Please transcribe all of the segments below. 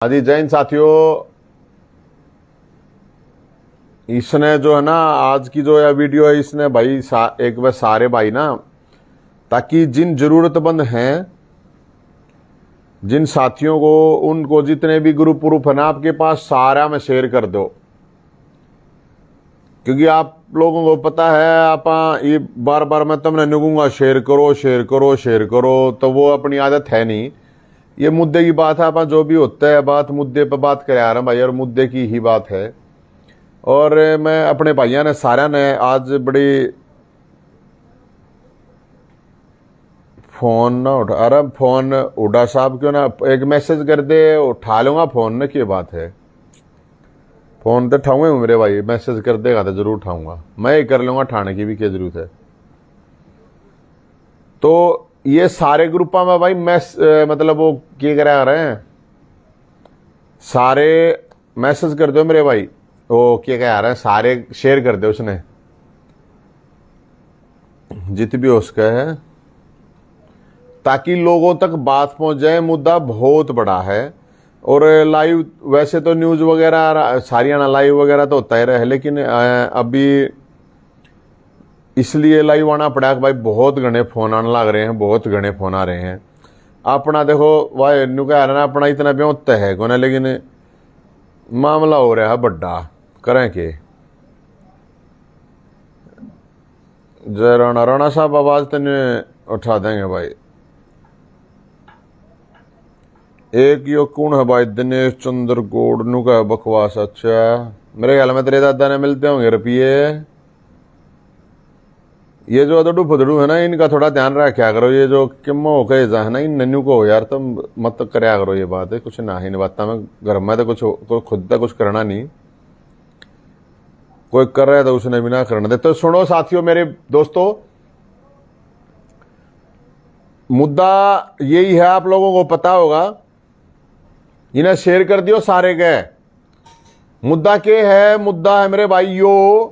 आदि जैन साथियों, इसने जो है ना आज की जो यह वीडियो है इसने भाई एक बार सारे भाई ना, ताकि जिन जरूरतमंद हैं, जिन साथियों को, उनको जितने भी ग्रुप प्रूफ है ना आपके पास सारा में शेयर कर दो। क्योंकि आप लोगों को पता है आप ये बार बार मैं तुमने निकूंगा शेयर करो शेयर करो शेयर करो, तो वो अपनी आदत है नहीं। ये मुद्दे की बात है, आप जो भी होता है बात मुद्दे पे बात करे आ रहा हूं भाई, और मुद्दे की ही बात है। और मैं अपने भाइयों ने सारा ने आज बड़ी फोन ना उठा, अरे फोन उड़ा साहब क्यों ना एक मैसेज कर दे, उठा लूंगा फोन न, क्या बात है। फोन तो उठाऊंगा मेरे भाई, मैसेज कर देगा तो जरूर उठाऊंगा, मैं ही कर लूंगा, ठाने की भी क्या जरूरत है। तो ये सारे ग्रुपा में भाई मतलब वो क्या करा रहे हैं, सारे मैसेज कर दो मेरे भाई, वो क्या कह रहे हैं, सारे शेयर कर दो उसने जित भी उसका है, ताकि लोगों तक बात पहुंच जाए। मुद्दा बहुत बड़ा है। और लाइव वैसे तो न्यूज वगैरह सारी आना लाइव वगैरह तो होता ही रहे, लेकिन अभी इसलिए लाइव आना पड़ा कि भाई बहुत घने फोन आने लग रहे हैं, बहुत घने फोन आ रहे हैं। अपना देखो भाई न्यू कह रहे ना, अपना इतना ब्योत है को ना, लेकिन मामला हो रहा है बड्डा, करें के। जय राणा, राणा साहब आवाज तेने उठा देंगे भाई। एक यो कौन है भाई, दिनेश चंद्र गोड़ नु का बकवास। अच्छा मेरे ख्याल में तेरे दादा ने मिलते होंगे रुपये। ये जो अदड़ू फदड़ू है ना, इनका थोड़ा ध्यान रखा करो। ये जो किमो हो गए है ना, इन नन्यू को यार तुम मत करया करो ये बात है, कुछ ना ही बात में घर में तो कुछ कोई खुद तक कुछ करना नहीं, कोई कर रहा है तो उसने भी ना करना दे। तो सुनो साथियों मेरे दोस्तों, मुद्दा यही है, आप लोगों को पता होगा, इन्हें शेयर कर दियो सारे के। मुद्दा के है, मुद्दा है मेरे भाइयों,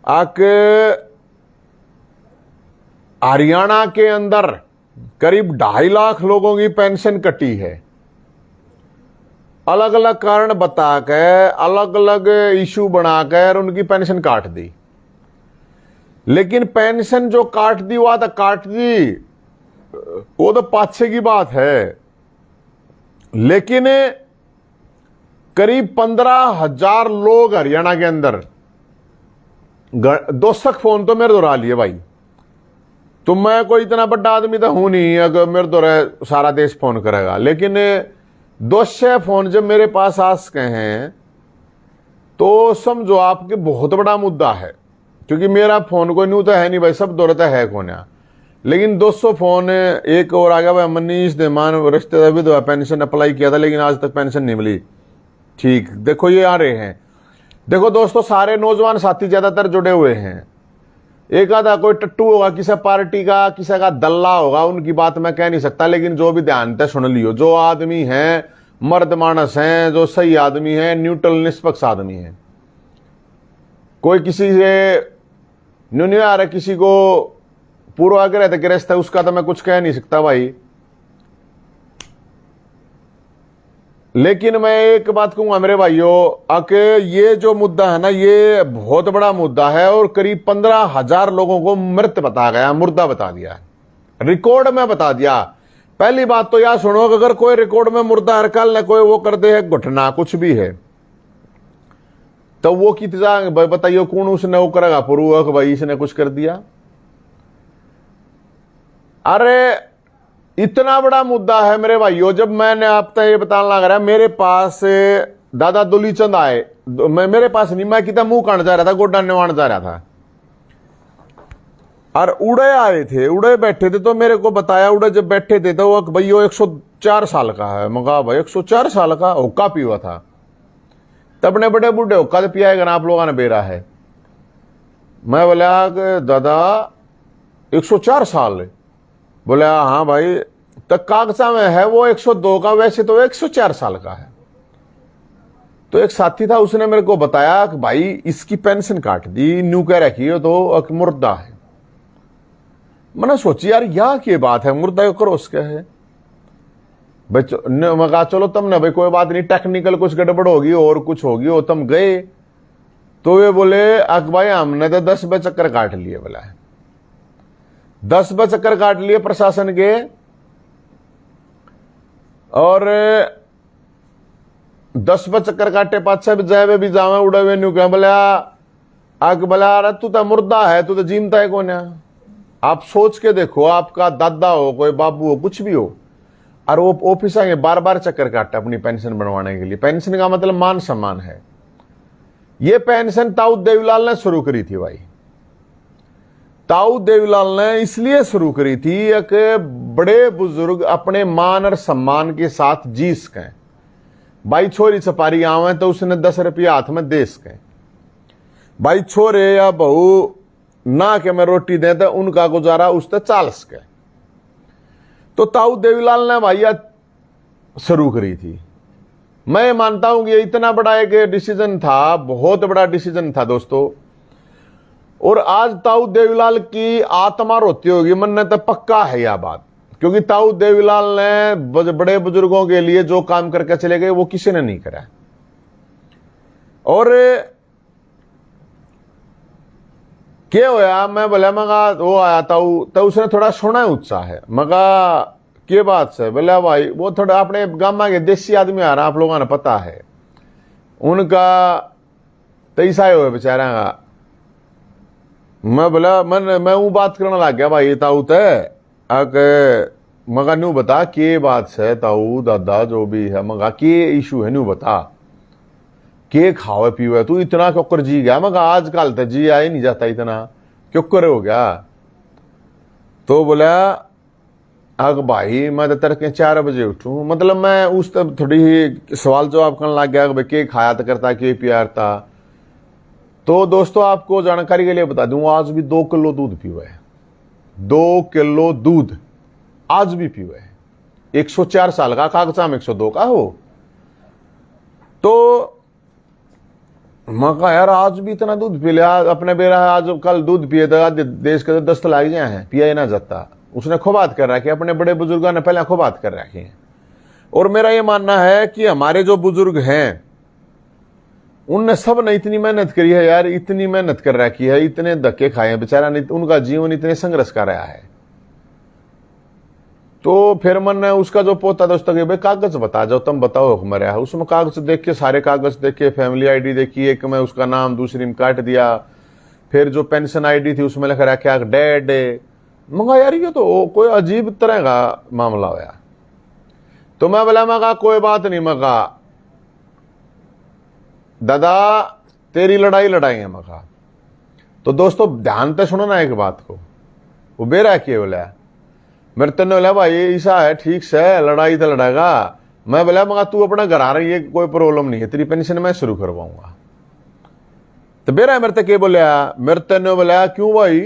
आके हरियाणा के अंदर करीब 2.5 लाख लोगों की पेंशन कटी है। अलग अलग कारण बताकर, अलग अलग इशू बनाकर उनकी पेंशन काट दी। लेकिन पेंशन जो काट दी वो तो काट दी, वो तो पाछे की बात है। लेकिन करीब 15,000 लोग हरियाणा के अंदर, 200 फोन तो मेरे दोहरा लिए भाई। तो मैं कोई इतना बड़ा आदमी तो हूं नहीं अगर मेरे तो सारा देश फोन करेगा, लेकिन 200 फोन जब मेरे पास आ सके हैं तो समझो आपके बहुत बड़ा मुद्दा है। क्योंकि मेरा फोन कोई न्यू तो है नहीं भाई, सब दौड़ता है कौन है। लेकिन 200 फोन, एक और आ गया भाई मनीष देमान, रिश्तेदार विधवा पेंशन अप्लाई किया था लेकिन आज तक पेंशन नहीं मिली। ठीक देखो ये आ रहे हैं। देखो दोस्तों, सारे नौजवान साथी ज्यादातर जुड़े हुए हैं। एक आधा कोई टट्टू होगा, किसी पार्टी का, किसी का दल्ला होगा, उनकी बात मैं कह नहीं सकता, लेकिन जो भी ध्यान से सुन लियो, जो आदमी हैं, मर्द मानस हैं, जो सही आदमी है, न्यूट्रल निष्पक्ष आदमी है, कोई किसी से न्यू आ रहा, किसी को पूर्वाग्रह तक ग्रस्त है, उसका तो मैं कुछ कह नहीं सकता भाई। लेकिन मैं एक बात कहूंगा मेरे भाइयों, आके ये जो मुद्दा है ना, ये बहुत बड़ा मुद्दा है। और करीब 15,000 लोगों को मृत बता गया, मुर्दा बता दिया, रिकॉर्ड में बता दिया। पहली बात तो यार सुनो, अगर कोई रिकॉर्ड में मुर्दा हरकल न कोई वो कर दे है, घटना कुछ भी है, तो वो कितना बताइए कौन उसने वो करेगा पूर्वक भाई इसने कुछ कर दिया। अरे इतना बड़ा मुद्दा है मेरे भाइयों। जब मैंने आपको ये बताने लग रहा है, मेरे पास दादा दुलीचंद आए, मेरे पास नहीं, मैं कितना मुंह काट जा रहा था, गोड्डा निवाण जा रहा था, और उड़े आए थे, उड़े बैठे थे, तो मेरे को बताया, उड़े जब बैठे थे तो वो भाई 104 साल का है। मगा भाई 104 साल का हुक्का पीवा था, तब ने बड़े बूढ़े हुक्का तो पियाएगा ना आप लोगों ने बेरा है। मैं बोला दादा 104 साल, बोले हाँ भाई, तो कागजा में है वो 102 का, वैसे तो 104 साल का है। तो एक साथी था, उसने मेरे को बताया कि भाई इसकी पेंशन काट दी, न्यू कह रखी है तो मुर्दा है। मैंने सोची यार क्या बात है, मुर्दा करो उसका है। मैं कहा चलो तुम ना भाई कोई बात नहीं, टेक्निकल कुछ गड़बड़ होगी और कुछ होगी, हो तुम गए। तो वे बोले अक भाई हमने तो 10 बार चक्कर काट लिए, बोला 10 बार चक्कर काट लिए प्रशासन के, और 10 बार चक्कर काटे, 5-6 जावे भी जावे उड़े हुए न्यू क्या बोला अक बोला अरे तू तो मुर्दा है, तू तो जीमता है कौन है। आप सोच के देखो, आपका दादा हो, कोई बाबू हो, कुछ भी हो, और वो ऑफिस आएंगे बार बार चक्कर काटते अपनी पेंशन बनवाने के लिए। पेंशन का मतलब मान सम्मान है। ये पेंशन ताऊ देवीलाल ने शुरू करी थी भाई। ताऊ देवीलाल ने इसलिए शुरू करी थी कि बड़े बुजुर्ग अपने मान और सम्मान के साथ जी सकें। भाई छोरी छपारी आवे तो उसने 10 रुपया हाथ में दे सकें। भाई छोरे या बहू ना के मैं रोटी दे तो उनका गुजारा उससे चाल सके। तो ताऊ देवीलाल ने भैया शुरू करी थी। मैं मानता हूं कि ये इतना बड़ा एक डिसीजन था, बहुत बड़ा डिसीजन था दोस्तों। और आज ताऊ देवीलाल की आत्मा रोती होगी, मन ने तो पक्का है यह बात, क्योंकि ताऊ देवीलाल ने बड़े बुजुर्गों के लिए जो काम करके चले गए वो किसी ने नहीं करा। और क्या होया, मैं बोला मगा वो आया ताऊ, तो उसने थोड़ा सुना उत्साह है। मगा के बात से बोला भाई वो थोड़ा अपने गामा के देसी आदमी आ रहा, आप लोगों ने पता है उनका तैसा हुआ बेचारा का। मैं बोला मैं वो बात करने लग गया भाई ताऊ ते मगा न्यू बता के बात से ताऊ दादा जो भी है, मगा के इशू है न्यू बता, के खावे पीवे तू इतना क्यों जी गया। मगा आजकल तो जी आ ही नहीं जाता इतना, क्यों हो गया। तो बोला अग भाई मैं तो तड़के 4 बजे उठूं, मतलब मैं उस तब थोड़ी ही सवाल जवाब करने लग गया कि के खाया तो करता, के पियारता। तो दोस्तों आपको जानकारी के लिए बता दूं, आज भी 2 किलो दूध पीवे है, 2 किलो दूध आज भी पीवे है। 104 साल का, कागजाम 102 का हो। तो मैं कहा यार आज भी इतना दूध पी लिया, अपने बेरा आज कल दूध पिए तो आज देश के 10 लाग जाए हैं, पिया ही ना जाता। उसने खूब बात कर रखी, अपने बड़े बुजुर्गों ने पहले खूब बात कर रखी है। और मेरा ये मानना है कि हमारे जो बुजुर्ग हैं उनने सब ने इतनी मेहनत करी है यार, इतनी मेहनत कर रखी है, इतने धक्के खाए हैं बेचारा ने, उनका जीवन इतने संघर्ष का रहा है। तो फिर मन ने उसका जो पोता दोस्तों के भाई कागज बता जाओ, तुम बताओ हमारे यहाँ। उसमें कागज देख के, सारे कागज देख के, फैमिली आईडी देखी, एक में उसका नाम दूसरी में काट दिया, फिर जो पेंशन आईडी थी उसमें लिखा रखा डैड। मगा यार ये तो कोई अजीब तरह का मामला होया। तो मैं बोला मगा कोई बात नहीं, मगा दादा तेरी लड़ाई लड़ाई मगा। तो दोस्तों ध्यान से सुनो ना एक बात को, वो बेरा किए बोला मेरे तेने बोला भाई ऐसा है ठीक से लड़ाई तो लड़ाएगा। मैं बोला मगा तू अपना घर आ रही है, कोई प्रॉब्लम नहीं है, तेरी पेंशन मैं शुरू करवाऊंगा। तो बेरा मेरे तक बोलिया, मेरे तेने बोला क्यों भाई,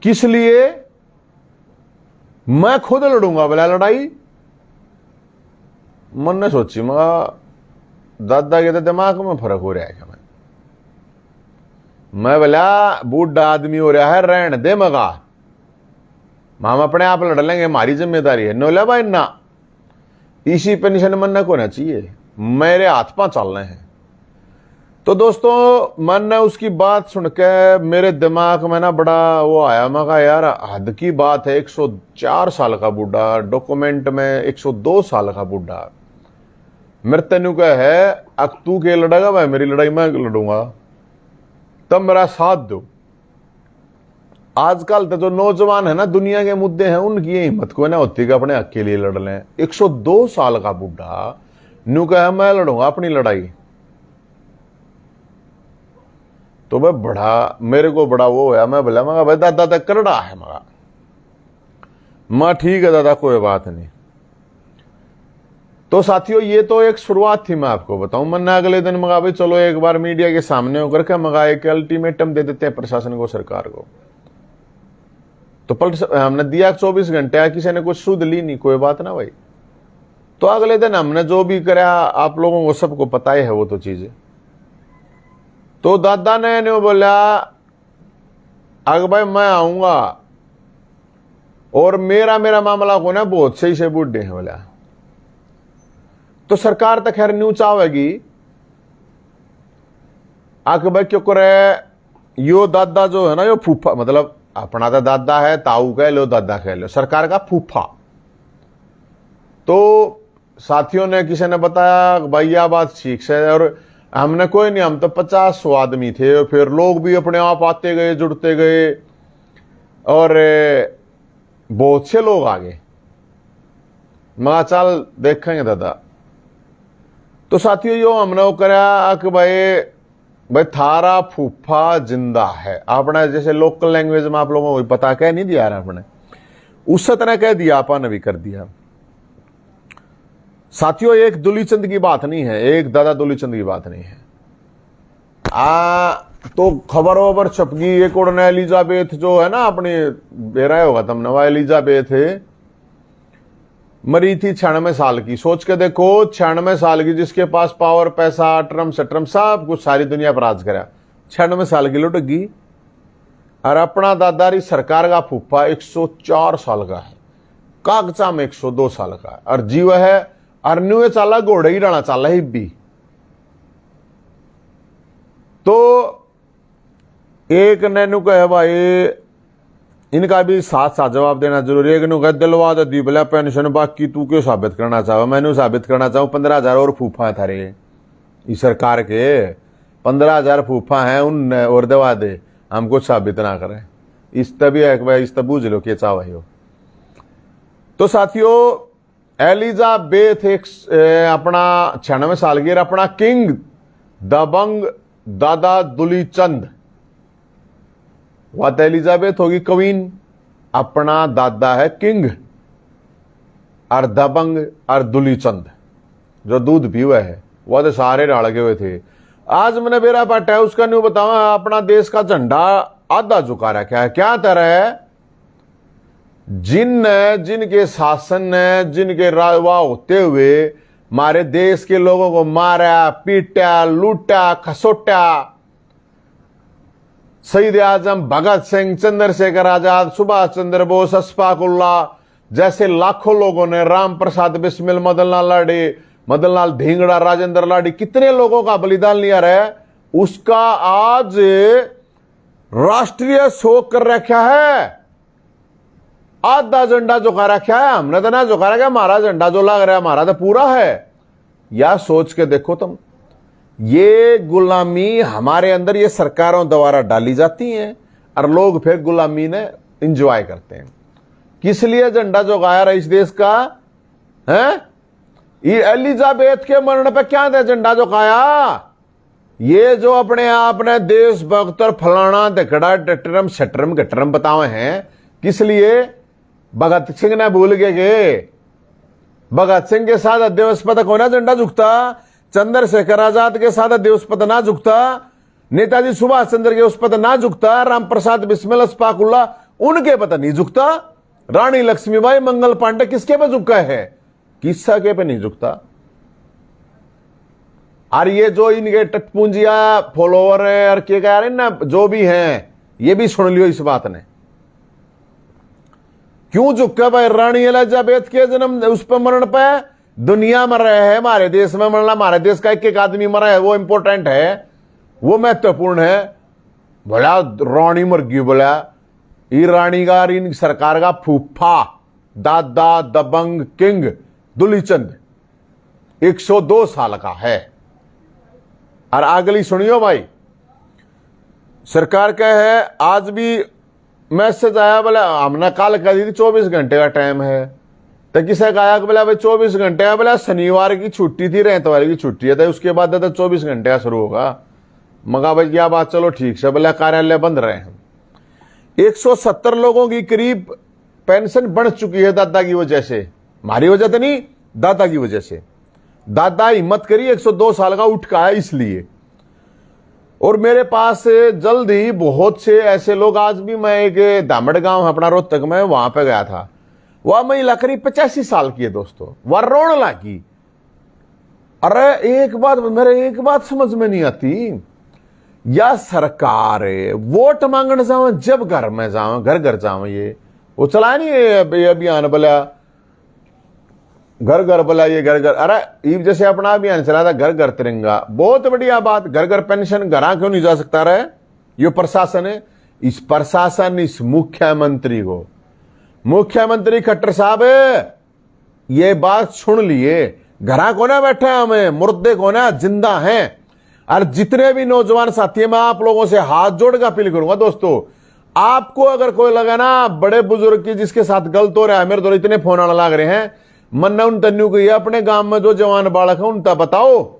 किस लिए, मैं खुद लड़ूंगा बोला लड़ाई। मन ने सोची मगा दादा के तो दिमाग में फर्क हो रहा है क्या। मैं बोला बूढ़ा आदमी हो रहा है, रहने दे मगा, हम अपने आप लड़ लेंगे, हमारी जिम्मेदारी है। नोला भाई ना, इसी पेंशन मन को ना चाहिए, मेरे हाथ पांव चलने हैं। तो दोस्तों मन ने उसकी बात सुन के मेरे दिमाग में ना बड़ा वो आया। मैं कहा यार हद की बात है, 104 साल का बूढ़ा, डॉक्यूमेंट में 102 साल का बूढ़ा, मेरे तेनू का है अब तू के लड़ेगा, भाई मेरी लड़ाई मैं लड़ूंगा, तब मेरा साथ दो। आजकल तो जो नौजवान है ना, दुनिया के मुद्दे हैं, उनकी ये हिम्मत को ना होती कि अपने हक के लिए लड़ लें। 102 साल का बूढ़ा न्यू कहा मैं लड़ूंगा अपनी लड़ाई। तो भाई बड़ा मेरे को बड़ा वो है। मैं बोला मगा भाई दादा तक करड़ा है मगा, मैं ठीक है दादा कोई बात नहीं। तो साथियों ये तो एक शुरुआत थी, मैं आपको बताऊं। मैंने अगले दिन मगा भाई चलो एक बार मीडिया के सामने होकर के मगा एक अल्टीमेटम दे देते हैं प्रशासन को, सरकार को। तो हमने दिया 24 घंटे, किसी ने कुछ सुध ली नहीं, कोई बात ना भाई। तो अगले दिन हमने जो भी करा आप लोगों को सबको पता ही है वो तो चीजें। तो दादा ने बोला अग भाई मैं आऊंगा, और मेरा मेरा मामला को ना बहुत सही से बूढ़े हैं बोला। तो सरकार तो खैर न्यू चाहेगी आके भाई क्यों करे यो दादा जो है ना यो फूफा, मतलब अपना तो दादा है, ताऊ कह लो दादा कह लो, सरकार का फूफा। तो साथियों ने किसी ने बताया भाई यह बात ठीक है, और हमने कोई नहीं, हम तो 50-100 आदमी थे, और फिर लोग भी अपने आप आते गए, जुड़ते गए, और बहुत से लोग आ गए। मैं चल देखेंगे दादा। तो साथियों यो हमने वो करा कि भाई थारा फूफा जिंदा है। आपने जैसे लोकल लैंग्वेज में आप लोगों को पता कह नहीं दिया आपने, उस तरह कह दिया, आपने भी कर दिया। साथियों एक दुलीचंद की बात नहीं है, एक दादा दुलीचंद की बात नहीं है। तो खबर वबर छप गई, एक और एलिजाबेथ जो है ना अपनी बेरा होगा तुमने, वह एलिजाबेथ मरी थी 96 साल की। सोच के देखो 96 साल की, जिसके पास पावर, पैसा, ट्रम सट्रम सब कुछ सारी दुनिया पर राज करा, 96 साल की लुट गई। और अपना दादारी सरकार का फूफा 104 साल का है, कागजा में 102 साल का है, और जीव है अरन्यू चाला घोड़े ही डाना चाला ही भी। तो एक नैनु कहे भाई इनका भी साथ साथ जवाब देना जरूरी है। एक नु कह दिलवा दे दी भला पेंशन, बाकी तू क्यों साबित करना चाहो? मैंने साबित करना चाहूं 15,000 और फूफा थारे इस सरकार के, 15,000 फूफा हैं उन, और दवा दे हम कुछ साबित ना करें। इस तभी एक भाई इस तब बूझ लो कि चाह भाई हो। तो साथियों एलिजाबेथ एक अपना 96 साल की, अपना किंग दबंग दादा दुलीचंद, वह तो एलिजाबेथ होगी क्वीन, अपना दादा है किंग, और दबंग और दुलीचंद जो दूध पीवे है, वह तो सारे डालगे हुए थे। आज मैंने मेरा पार्ट है उसका न्यू बताऊं, अपना देश का झंडा आधा झुका रखा है। क्या तरह है, जिनके शासन ने, जिनके राजवा होते हुए हमारे देश के लोगों को मारा, पीटा, लूटा, खसोटा, शहीद आजम भगत सिंह, चंद्रशेखर आजाद, सुभाष चंद्र बोस, अशफाक उल्लाह जैसे लाखों लोगों ने, राम प्रसाद बिस्मिल, मदन लाल लाड़ी, मदन लाल ढींगड़ा, राजेंद्र लाड़ी, कितने लोगों का बलिदान लिया है, उसका आज राष्ट्रीय शोक कर रखा है। आधा झंडा झुका रखा है, हमने तो ना झुका रखा, हमारा झंडा जो लग रहा है हमारा तो पूरा है। या सोच के देखो तुम, ये गुलामी हमारे अंदर ये सरकारों द्वारा डाली जाती है, और लोग फिर गुलामी ने एंजॉय करते हैं। किस लिए झंडा झुकाया रहा इस देश का है? ये एलिजाबेथ के मरण पे क्या था झंडा झुकाया? ये जो अपने आप ने देशभक्त और फलाना दकड़ा डटरम शटरम गटरम बतावे हैं, किस लिए? भगत सिंह ने भूल गए। भगत सिंह के साथ अध्यवस पद को ना झंडा झुकता, चंद्रशेखर आजाद के साथ अध्यवस पद ना झुकता, नेताजी सुभाष चंद्र के उस पद ना झुकता, राम प्रसाद बिस्मिल, अशफाक उल्लाह उनके पद नहीं झुकता, रानी लक्ष्मीबाई, मंगल पांडे किसके पे झुका है? किस्सा के पे नहीं झुकता। और ये जो इनके टटपूंजिया फॉलोवर है और के कह रहे ना जो भी हैं, ये भी सुन लियो इस बात ने क्यों झुका भाई। रानी एलिजाबेथ के जन्म उस पर मरण पे दुनिया मर रहे हैं, हमारे देश में मरना, हमारे देश का एक आदमी मरा है, वो इंपॉर्टेंट है, वो महत्वपूर्ण है। बोला रानी मर गई, बोला ये रानी का इन सरकार का फूफा दादा दबंग किंग दुलीचंद 102 साल का है। और अगली सुनियो भाई, सरकार क्या है, आज भी मैसेज आया, बोला हमने कल कह दी थी 24 घंटे का टाइम है, तो किसे कहा कि बोला भाई 24 घंटे है, बोला शनिवार की छुट्टी थी, रेतवार की छुट्टी है, तो उसके बाद तो 24 घंटे का शुरू होगा। मगा भाई क्या बात, चलो ठीक से, बोला कार्यालय बंद रहे हैं। 170 लोगों की करीब पेंशन बढ़ चुकी है दादा की वजह से, हमारी वजह तो नहीं, दादा की वजह से। दादा हिम्मत करी 102 साल का उठ का है इसलिए। और मेरे पास जल्द ही बहुत से ऐसे लोग, आज भी मैं एक दामड़ गांव अपना रोहतक में, वहां पे गया था, वह महिला करीब 85 साल की है दोस्तों, वह रोने लगी। अरे एक बात समझ में नहीं आती, या सरकार वोट मांगने जाओ, जब घर में जाओ, घर घर जाओ, ये वो चलाया नहीं ये अभियान बोला घर घर बोला, ये घर घर, अरे ईब जैसे अपना अभियान चला था घर घर तिरंगा, बहुत बढ़िया बात। घर घर पेंशन घरा क्यों नहीं जा सकता रहे? ये प्रशासन है, इस प्रशासन इस मुख्यमंत्री खट्टर साहब ये बात सुन लिए, घरा को ना बैठे हमें, मुर्दे को ना जिंदा हैं। और जितने भी नौजवान साथी हैं, मैं आप लोगों से हाथ जोड़ के अपील करूंगा दोस्तों, आपको अगर कोई लगा ना बड़े बुजुर्ग की जिसके साथ गलत हो रहा है, मेरे तो इतने फोन आने लग रहे हैं, मन्ना उन तन्नू को अपने गांव में जो जवान बालक है उनका बताओ,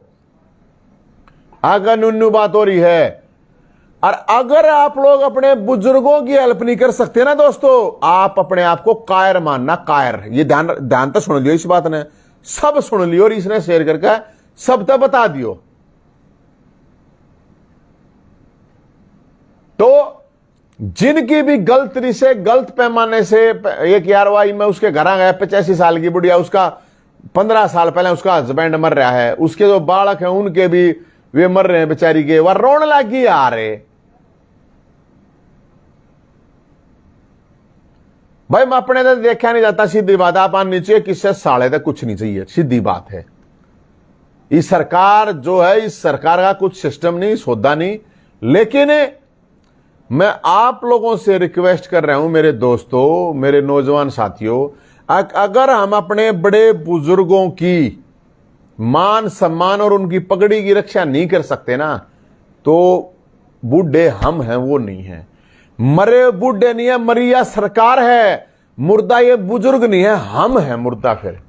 अगर नुन्नू बात हो रही है। और अगर आप लोग अपने बुजुर्गों की हेल्प नहीं कर सकते ना दोस्तों, आप अपने आप को कायर मानना, कायर। ये ध्यान तो सुन लियो, इस बात ने सब सुन लियो और इसने शेयर करके सब तक बता दियो। तो जिनकी भी गलत से गलत पैमाने से एक यारवाई में उसके घर गया 85 साल की बुढ़िया, उसका 15 साल पहले उसका हस्बैंड मर रहा है, उसके जो बालक हैं उनके भी वे मर रहे हैं बेचारी के, वह रोने लगी आ रहे। भाई मैं अपने तो देखा नहीं जाता, सीधी बात। आप नीचे किससे साढ़े तक कुछ नहीं चाहिए, सीधी बात है। इस सरकार जो है, इस सरकार का कुछ सिस्टम नहीं, सौदा नहीं। लेकिन मैं आप लोगों से रिक्वेस्ट कर रहा हूं, मेरे दोस्तों, मेरे नौजवान साथियों, अगर हम अपने बड़े बुजुर्गों की मान सम्मान और उनकी पगड़ी की रक्षा नहीं कर सकते ना, तो बूढ़े हम हैं, वो नहीं है। मरे बूढ़े नहीं है, मरिया सरकार है। मुर्दा ये बुजुर्ग नहीं है, हम हैं मुर्दा। फिर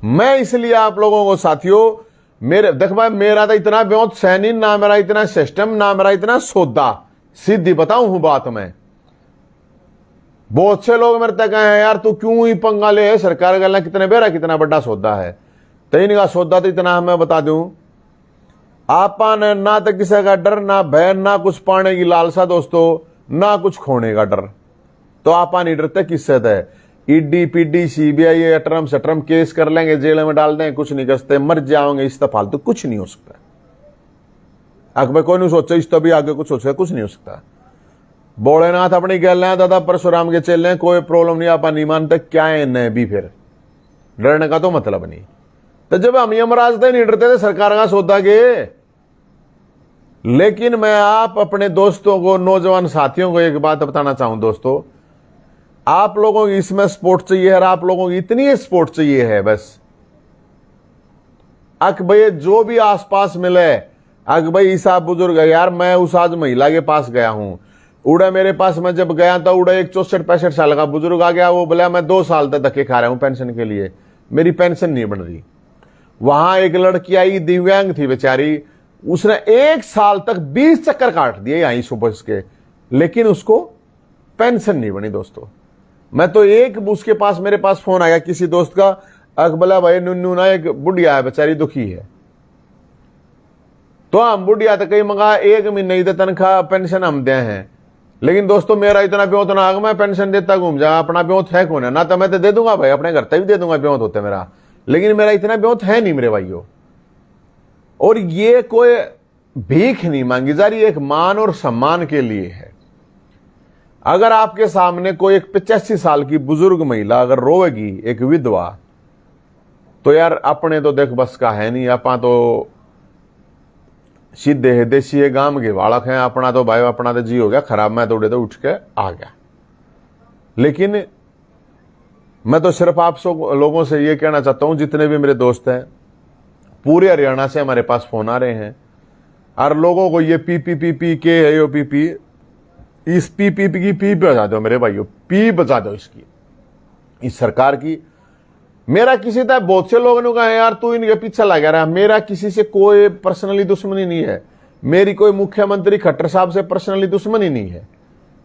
मैं इसलिए आप लोगों को साथियों, मेरे देख भाई, मेरा तो इतना ब्योत सैनी ना, मेरा इतना सिस्टम ना, मेरा इतना सौदा, सीधी बताऊं हूं बात में। बहुत से लोग मेरे तक कहे यार तू क्यों ही पंगा ले, सरकार गलना कितने बेरा कितना बड़ा सौदा है। तो इनका सौदा तो इतना हमें बता दूं, आपन ना तो किसी का डर, ना भय, ना कुछ पाने की लालसा दोस्तों, ना कुछ खोने का डर। तो आपा नहीं डरते किससे थे? ईडी पीडी सीबीआई अटरम सटरम केस कर लेंगे, जेल में डाल देंगे, कुछ नहीं कर सकते, मर जाओगे इस फालतू, कुछ नहीं हो सकता। अकबर कोई नहीं सोचे इस तो भी आगे कुछ सोचे, कुछ नहीं हो सकता। भोलेनाथ अपनी गल है, दादा परशुराम के चेले, कोई प्रॉब्लम नहीं, आप नहीं मानते, क्या है इन्हें भी फिर डरने का तो मतलब नहीं। तो जब हम यमराज थे नहीं डरते थे सरकार का सौदा के। लेकिन मैं आप अपने दोस्तों को, नौजवान साथियों को एक बात बताना चाहूं दोस्तों, आप लोगों की इसमें सपोर्ट चाहिए है, आप लोगों की इतनी सपोर्ट चाहिए है बस। अक भाई जो भी आसपास मिले, अक भाई ईसा बुजुर्ग है यार, मैं उस आज महिला के पास गया हूं, उड़ा मेरे पास मैं जब गया था, उड़ा एक 64-65 साल का बुजुर्ग आ गया, वो बोला मैं 2 साल तक धक्के खा रहा हूं पेंशन के लिए, मेरी पेंशन नहीं बन रही। वहां एक लड़की आई, दिव्यांग थी बेचारी, उसने 1 साल तक 20 चक्कर काट दिए यहीं सुबह के, लेकिन उसको पेंशन नहीं बनी दोस्तों। मैं तो एक उसके पास, मेरे पास फोन आया किसी दोस्त का, अकबला भाई नुन्नू ना एक बुढ़िया है बेचारी, दुखी है, तो हम बुढ़िया तो कहीं मंगा 1 महीने की तनख्वाह पेंशन हम दे हैं। लेकिन दोस्तों मेरा इतना ब्योत ना, मैं पेंशन देता घूम जा, अपना ब्योत है कौन है ना, तो मैं तो दे दूंगा भाई, अपने घर तक भी दे दूंगा ब्योत होते मेरा, लेकिन मेरा इतना ब्योत है नहीं मेरे भाइयों। और ये कोई भीख नहीं मांगी जा रही, एक मान और सम्मान के लिए है। अगर आपके सामने कोई एक 85 साल की बुजुर्ग महिला अगर रोएगी, एक विधवा, तो यार अपने तो देख बस का है नहीं, अपना तो सीधे देसी गांव के बालक हैं, अपना तो भाई अपना तो जी हो गया खराब, मैं तो उठ के आ गया। लेकिन मैं तो सिर्फ आप सब लोगों से ये कहना चाहता हूं, जितने भी मेरे दोस्त हैं, पूरे हरियाणा से हमारे पास फोन आ रहे हैं, और लोगों को ये पी के है, यो पी, इस पी की पी बजा दो मेरे भाइयों, पी बजा दो इसकी, इस सरकार की। मेरा किसी तरह बहुत से लोगों ने कहा यार तू इनके पीछे लगा रहा है, मेरा किसी से कोई पर्सनली दुश्मनी नहीं है, मेरी कोई मुख्यमंत्री खट्टर साहब से पर्सनली दुश्मनी नहीं है।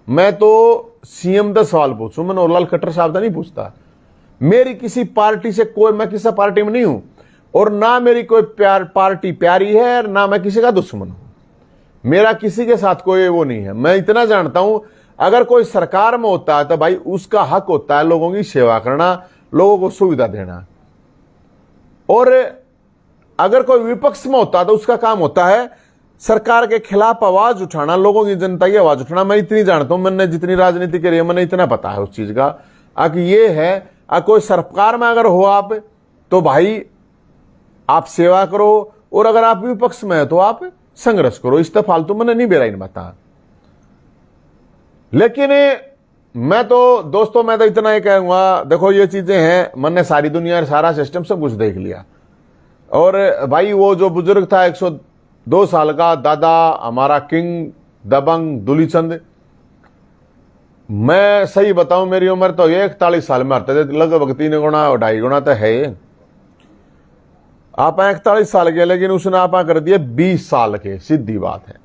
मैं तो सीएम का सवाल पूछूं, मैं नौलाल खट्टर साहब का नहीं पूछता। मेरी किसी पार्टी से कोई, मैं किसी पार्टी में नहीं हूं, और ना मेरी कोई पार्टी प्यारी है, ना मैं किसी का दुश्मन हूं। मेरा किसी के साथ कोई वो नहीं है। मैं इतना जानता हूं, अगर कोई सरकार में होता है तो भाई उसका हक होता है लोगों की सेवा करना, लोगों को सुविधा देना, और अगर कोई विपक्ष में होता है तो उसका काम होता है सरकार के खिलाफ आवाज उठाना, लोगों की जनता की आवाज उठाना। मैं इतनी जानता हूं, मैंने जितनी राजनीति करी है मैंने इतना पता है उस चीज का। कि ये है कोई सरकार में अगर हो आप तो भाई आप सेवा करो, और अगर आप विपक्ष में है तो आप संघर्ष करो। इस तरह फालतू मैंने नहीं बेरा इन बता। लेकिन मैं तो दोस्तों मैं तो इतना ही कहूंगा, देखो ये चीजें हैं, मैंने सारी दुनिया सारा सिस्टम सब कुछ देख लिया। और भाई वो जो बुजुर्ग था 102 साल का दादा हमारा किंग दबंग दुलीचंद, मैं सही बताऊं मेरी उम्र तो ये 41 साल में आते थे, लगभग 3 गुना 2.5 गुना तो है। आप 41 साल के, लेकिन उसने आप कर दिए 20 साल के, सीधी बात है।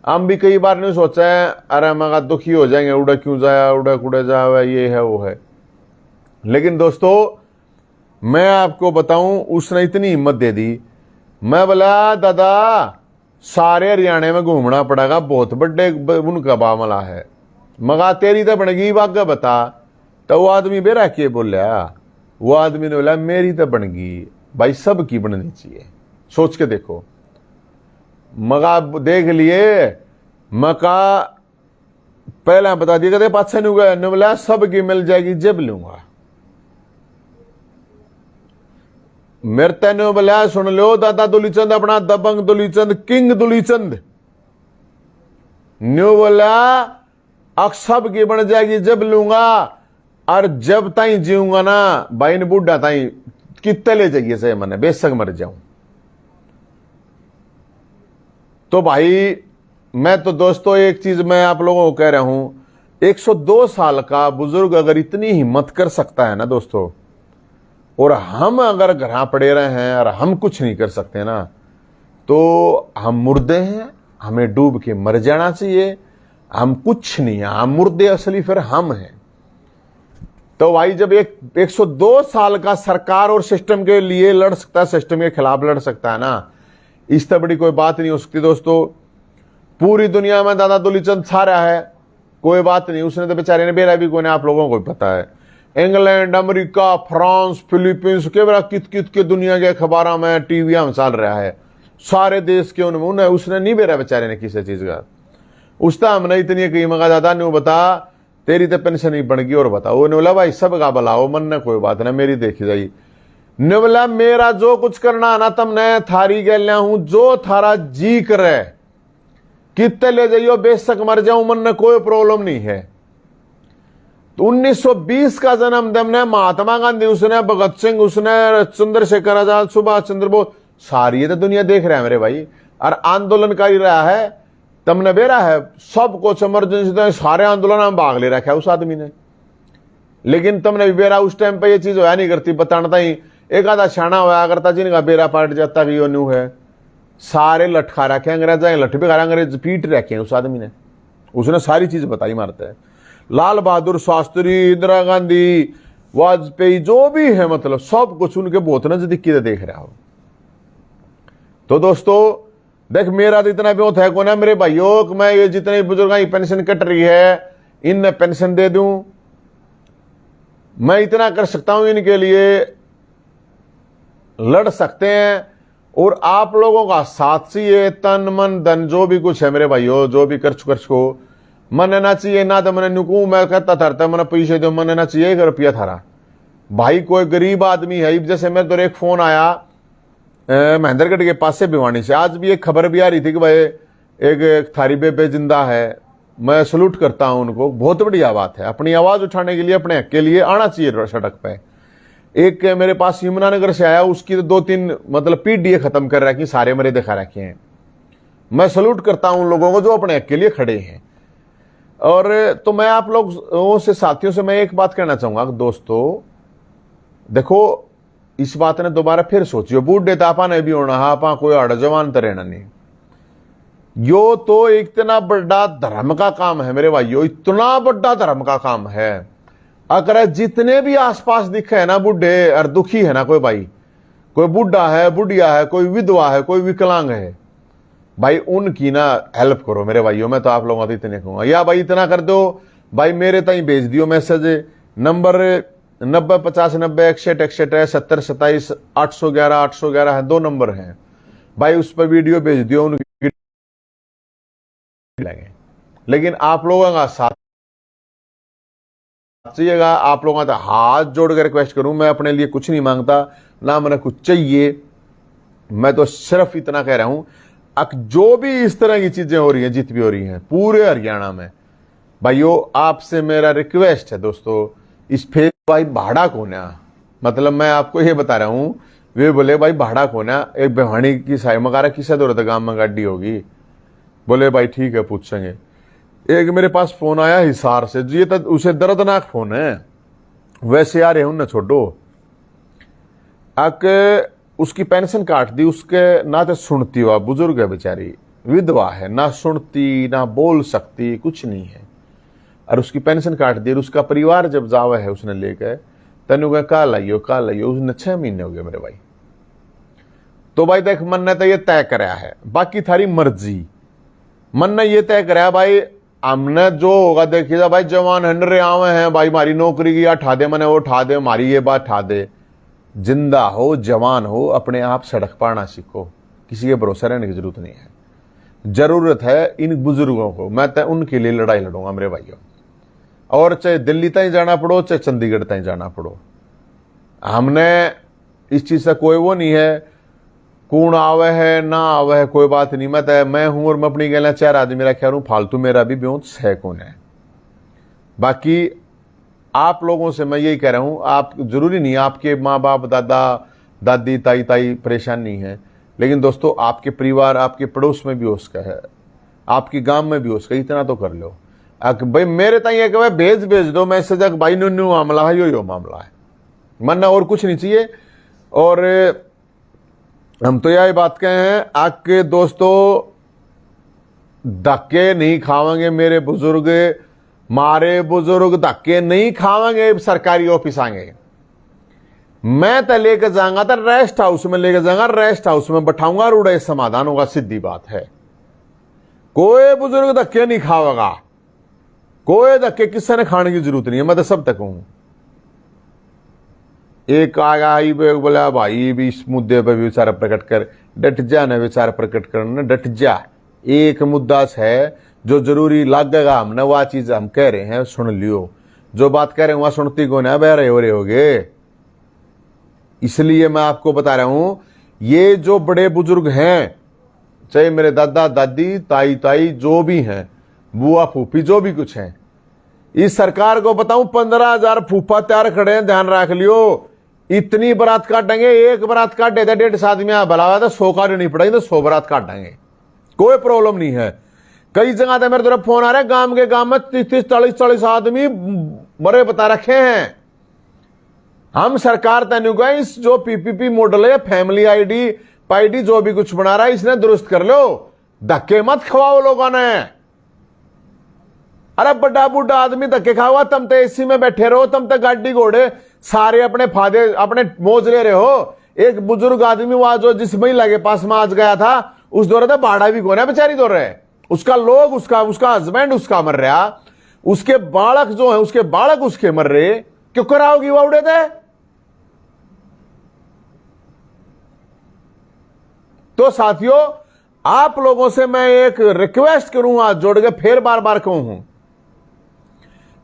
हम भी कई बार नहीं सोचा है, अरे मगा दुखी हो जाएंगे, उड़ा क्यों जाया, उड़ा कुड़े जाए, ये है वो है। लेकिन दोस्तों मैं आपको बताऊं, उसने इतनी हिम्मत दे दी। मैं बोला दादा सारे हरियाणा में घूमना पड़ेगा, बहुत बड़े उनका मामला है, मगा तेरी तो बनगी बागा बता। तो वो आदमी बेरा के बोलिया, वो आदमी ने बोला मेरी तो बनगी भाई, सबकी बननी चाहिए, सोच के देखो। मगा देख लिए, मका पहला बता दिया कहते पाछा नहीं हुआ, ने बोला सबकी मिल जाएगी जब लूंगा। मेरे तेन बोला सुन लो दादा दुलीचंद, अपना दबंग दुलीचंद, किंग दुलीचंद न्यू बोला अब सबकी बन जाएगी जब लूंगा, और जब ताई जीऊंगा ना भाई ने बूढ़ा ताई कितने ले जाइए से मैंने बेशक मर जाऊं। तो भाई मैं तो दोस्तों एक चीज मैं आप लोगों को कह रहा हूं, 102 साल का बुजुर्ग अगर इतनी हिम्मत कर सकता है ना दोस्तों, और हम अगर घर पड़े रहे हैं और हम कुछ नहीं कर सकते ना, तो हम मुर्दे हैं, हमें डूब के मर जाना चाहिए। हम कुछ नहीं है, हम मुर्दे असली फिर हम हैं। तो भाई जब 102 साल का सरकार और सिस्टम के लिए लड़ सकता है, सिस्टम के खिलाफ लड़ सकता है ना, इस तरह बड़ी कोई बात नहीं हो सकती दोस्तों। पूरी दुनिया में दादा दुलीचंद सारा है, कोई बात नहीं, उसने तो बेचारे ने बेरा भी कोई नहीं, आप लोगों को पता है। इंग्लैंड, अमेरिका, फ्रांस, फिलीपींस के बड़ा कित कित के दुनिया के अखबारों में टीवियां में चल रहा है, सारे देश के उन्हें उसने नहीं बेरा बेचारे ने किसी चीज का। उसका हमने इतनी कही मगा दादा ने बता तेरी तो पेंशन ही बन गई, और बताओ। वो ने बोला भाई सबका भलाओ मन ने कोई बात ना, मेरी देखी जाई। ने बोला मेरा जो कुछ करना ना तुमने थारी गैल्या हूं, जो थारा जी करे कितने ले जाइयो, बेशक मर जाऊं, मन ने कोई प्रॉब्लम नहीं है। तो 1920 का जन्म हमने महात्मा गांधी, उसने भगत सिंह, उसने चंद्रशेखर आजाद, सुभाष चंद्र बोस, सारी तो दुनिया देख रहे हैं मेरे भाई, और आंदोलनकारी रहा है, तुमने बेरा है सब कुछ इमरजेंसी, सारे आंदोलन में भाग ले रखा है उस आदमी ने। लेकिन तुमने भी बेरा उस टाइम पे ये चीज होया नहीं करती, बताना ही एक आधा छाना होया करता जिनका बेरा पाट जाता कि यो न्यू है, सारे लटखा रखे अंग्रेज, लठ भी खा अंग्रेज पीट रखे हैं उस आदमी ने, उसने सारी चीज बताई मारते हैं। लाल बहादुर शास्त्री, इंदिरा गांधी, वाजपेयी, जो भी है मतलब सब कुछ उनके बहुत नजदीकी देख रहा हो। तो दोस्तों देख मेरा तो इतना बहुत है को ना मेरे भाइयों कि मैं ये जितने बुजुर्गों की पेंशन कट रही है इन्हें पेंशन दे दूं, मैं इतना कर सकता हूं, इनके लिए लड़ सकते हैं। और आप लोगों का साथ चाहिए, तन मन धन जो भी कुछ है मेरे भाइयों, जो भी खर्च को मन ना चाहिए ना, तो मैंने नुकू मैं कहता था मैंने पैसे दो, मन ना चाहिए 1 रुपया थारा। भाई कोई गरीब आदमी है, जैसे मेरे तो एक फोन आया महेंद्रगढ़ के पास से भिवानी से, आज भी एक खबर भी आ रही थी कि भाई एक थारी बेबे जिंदा है। मैं सलूट करता हूं उनको, बहुत बढ़िया बात है, अपनी आवाज उठाने के लिए अपने हक के लिए आना चाहिए सड़क पे। एक मेरे पास यमुनानगर से आया, उसकी तो 2-3 मतलब पीडीए खत्म कर रखी, सारे मरे दिखा रखे हैं। मैं सलूट करता हूं उन लोगों को जो अपने हक के लिए खड़े हैं। और तो मैं आप लोगों से, साथियों से मैं एक बात कहना चाहूंगा कि दोस्तों देखो इस बात ने दोबारा फिर सोचियो, बूढ़े तापा ने भी होना, आपा कोई अड़ जवान तो रहना नहीं। यो तो इतना बड़ा धर्म का काम है मेरे भाइयों, इतना बड़ा धर्म का काम है। अगर जितने भी आसपास दिखे है ना बूढ़े और दुखी है ना कोई भाई, कोई बूढ़ा है, बुढ़िया है, कोई विधवा है, कोई विकलांग है, भाई उनकी ना हेल्प करो मेरे भाइयों। मैं तो आप लोगों को इतने कहूंगा, या भाई इतना कर दो भाई, मेरे ताई भेज दियो मैसेज, नंबर 90 50 90 61 61 70 27 811 811 है, 2 नंबर हैं। भाई उस पर वीडियो भेज दियो उनकी लगे। लेकिन आप लोगों का साथ चाहिएगा, आप लोगों का हाथ जोड़ कर रिक्वेस्ट करूं, मैं अपने लिए कुछ नहीं मांगता, ना मैंने कुछ चाहिए। मैं तो सिर्फ इतना कह रहा हूं, जो भी इस तरह की चीजें हो रही हैं, जित भी हो रही हैं पूरे हरियाणा में, भाइयों आपसे मेरा रिक्वेस्ट है दोस्तों, इस फेस भाई भाड़ा कौन है, मतलब मैं आपको ये बता रहा हूं, वे बोले भाई भाड़ा कौन है, एक बेहानी की साई मकारा किसा दो रहता गांव में गाड़ी होगी, बोले भाई ठीक है पूछेंगे। एक मेरे पास फोन आया हिसार से, ये तो उसे दर्दनाक फोन है, वैसे आ रहे हूं ना छोड़ो, उसकी पेंशन काट दी, उसके ना तो सुनती हुआ, बुजुर्ग है बेचारी, विधवा है, ना सुनती ना बोल सकती, कुछ नहीं है, और उसकी पेंशन काट दी। उसका परिवार जब जावा है उसने लेकर, तेन कहा लाइयो कहा लाइयो, उसने 6 महीने हो गए मेरे भाई। तो भाई देख, मन ने तो ये तय कराया है, बाकी थारी मर्जी, मन ने ये तय कराया भाई, हमने जो होगा देखिएगा भाई, जवान हंडरे आवे हैं भाई, हमारी नौकरी की ठा दे, मैंने वो ठा दे, हमारी ये बात ठा दे। जिंदा हो जवान हो, अपने आप सड़क पर आना सीखो, किसी के भरोसे रहने की जरूरत नहीं है। जरूरत है इन बुजुर्गों को, मैं तो उनके लिए लड़ाई लड़ूंगा मेरे भाइयों, और चाहे दिल्ली तक जाना पड़ो, चाहे चंडीगढ़ तक जाना पड़ो। हमने इस चीज से कोई वो नहीं है, कौन आवे है ना आवे है कोई बात नहीं, मैं हूं और मैं अपनी गैला 4 आदमी रखा हूं, फालतू मेरा भी ब्योत है कौन है। बाकी आप लोगों से मैं यही कह रहा हूं, आप जरूरी नहीं आपके माँ बाप दादा दादी ताई ताई परेशान नहीं है, लेकिन दोस्तों आपके परिवार आपके पड़ोस में भी हो उसका है, आपके गांव में भी हो उसका, इतना तो कर लो। भाई मेरे ताई है कि भेज दो मैसेज, भाई न्यू मामला है, यो मामला है, मन और कुछ नहीं चाहिए। और हम तो यही बात कहे हैं, आपके दोस्तों धक्के नहीं खावेंगे मेरे बुजुर्ग, मारे बुजुर्ग धक्के नहीं खावेंगे सरकारी ऑफिस आएंगे। मैं तो लेकर जाऊंगा तो रेस्ट हाउस में लेकर जाऊंगा, रेस्ट हाउस में बैठाऊंगा, रूढ़े समाधान होगा, सीधी बात है। कोई बुजुर्ग धक्के नहीं खावेगा, कोई धक्के किसी ने खाने की जरूरत नहीं है, मैं तो सब तक हूं। एक आया ही बोला भाई भी इस मुद्दे पर विचार प्रकट कर, डट जा न विचार प्रकट करना, डट जा। एक मुद्दा है जो जरूरी लगेगा, हमने वह चीज हम कह रहे हैं सुन लियो, जो बात कह रहे हैं वहां सुनती को ना बह रहे होगे। इसलिए मैं आपको बता रहा हूं, ये जो बड़े बुजुर्ग हैं, चाहे मेरे दादा दादी ताई ताई जो भी हैं, बुआ फूफी जो भी कुछ हैं, इस सरकार को बताऊं 15,000 फूफा तैयार खड़े हैं, ध्यान रख लियो। इतनी बारात काटेंगे, एक बारात काट देता 1.5 आदमी भला तो 100 काट नहीं पड़ेगी, तो 100 बारात काटेंगे, कोई प्रॉब्लम नहीं है। कई जगह तो मेरे तरफ फोन आ रहा है, गांव के गांव में 30-40 आदमी बड़े बता रखे हैं। हम सरकार तनु इस जो पीपीपी मॉडल है, फैमिली आईडी पाईडी जो भी कुछ बना रहा है, इसने दुरुस्त कर लो, धक्के मत खवाओ लोगों ने। अरे बड़ा बूढ़ा आदमी धक्के खाओ, तुम तो एसी में बैठे रहो, तुम तो गाड़ी घोड़े सारे अपने फायदे अपने मौज ले रहे हो। एक बुजुर्ग आदमी वहां जो जिस महिला के पास में आज गया था, उस दौरे तो भाड़ा भी कौन है बेचारी दौर है, उसका लोग उसका हस्बैंड उसका मर रहा, उसके बालक जो है उसके बालक उसके मर रहे, क्यों कराओगी वो उड़े थे। तो साथियों आप लोगों से मैं एक रिक्वेस्ट करूंगा, हाथ जोड़ के फिर बार बार कहूं,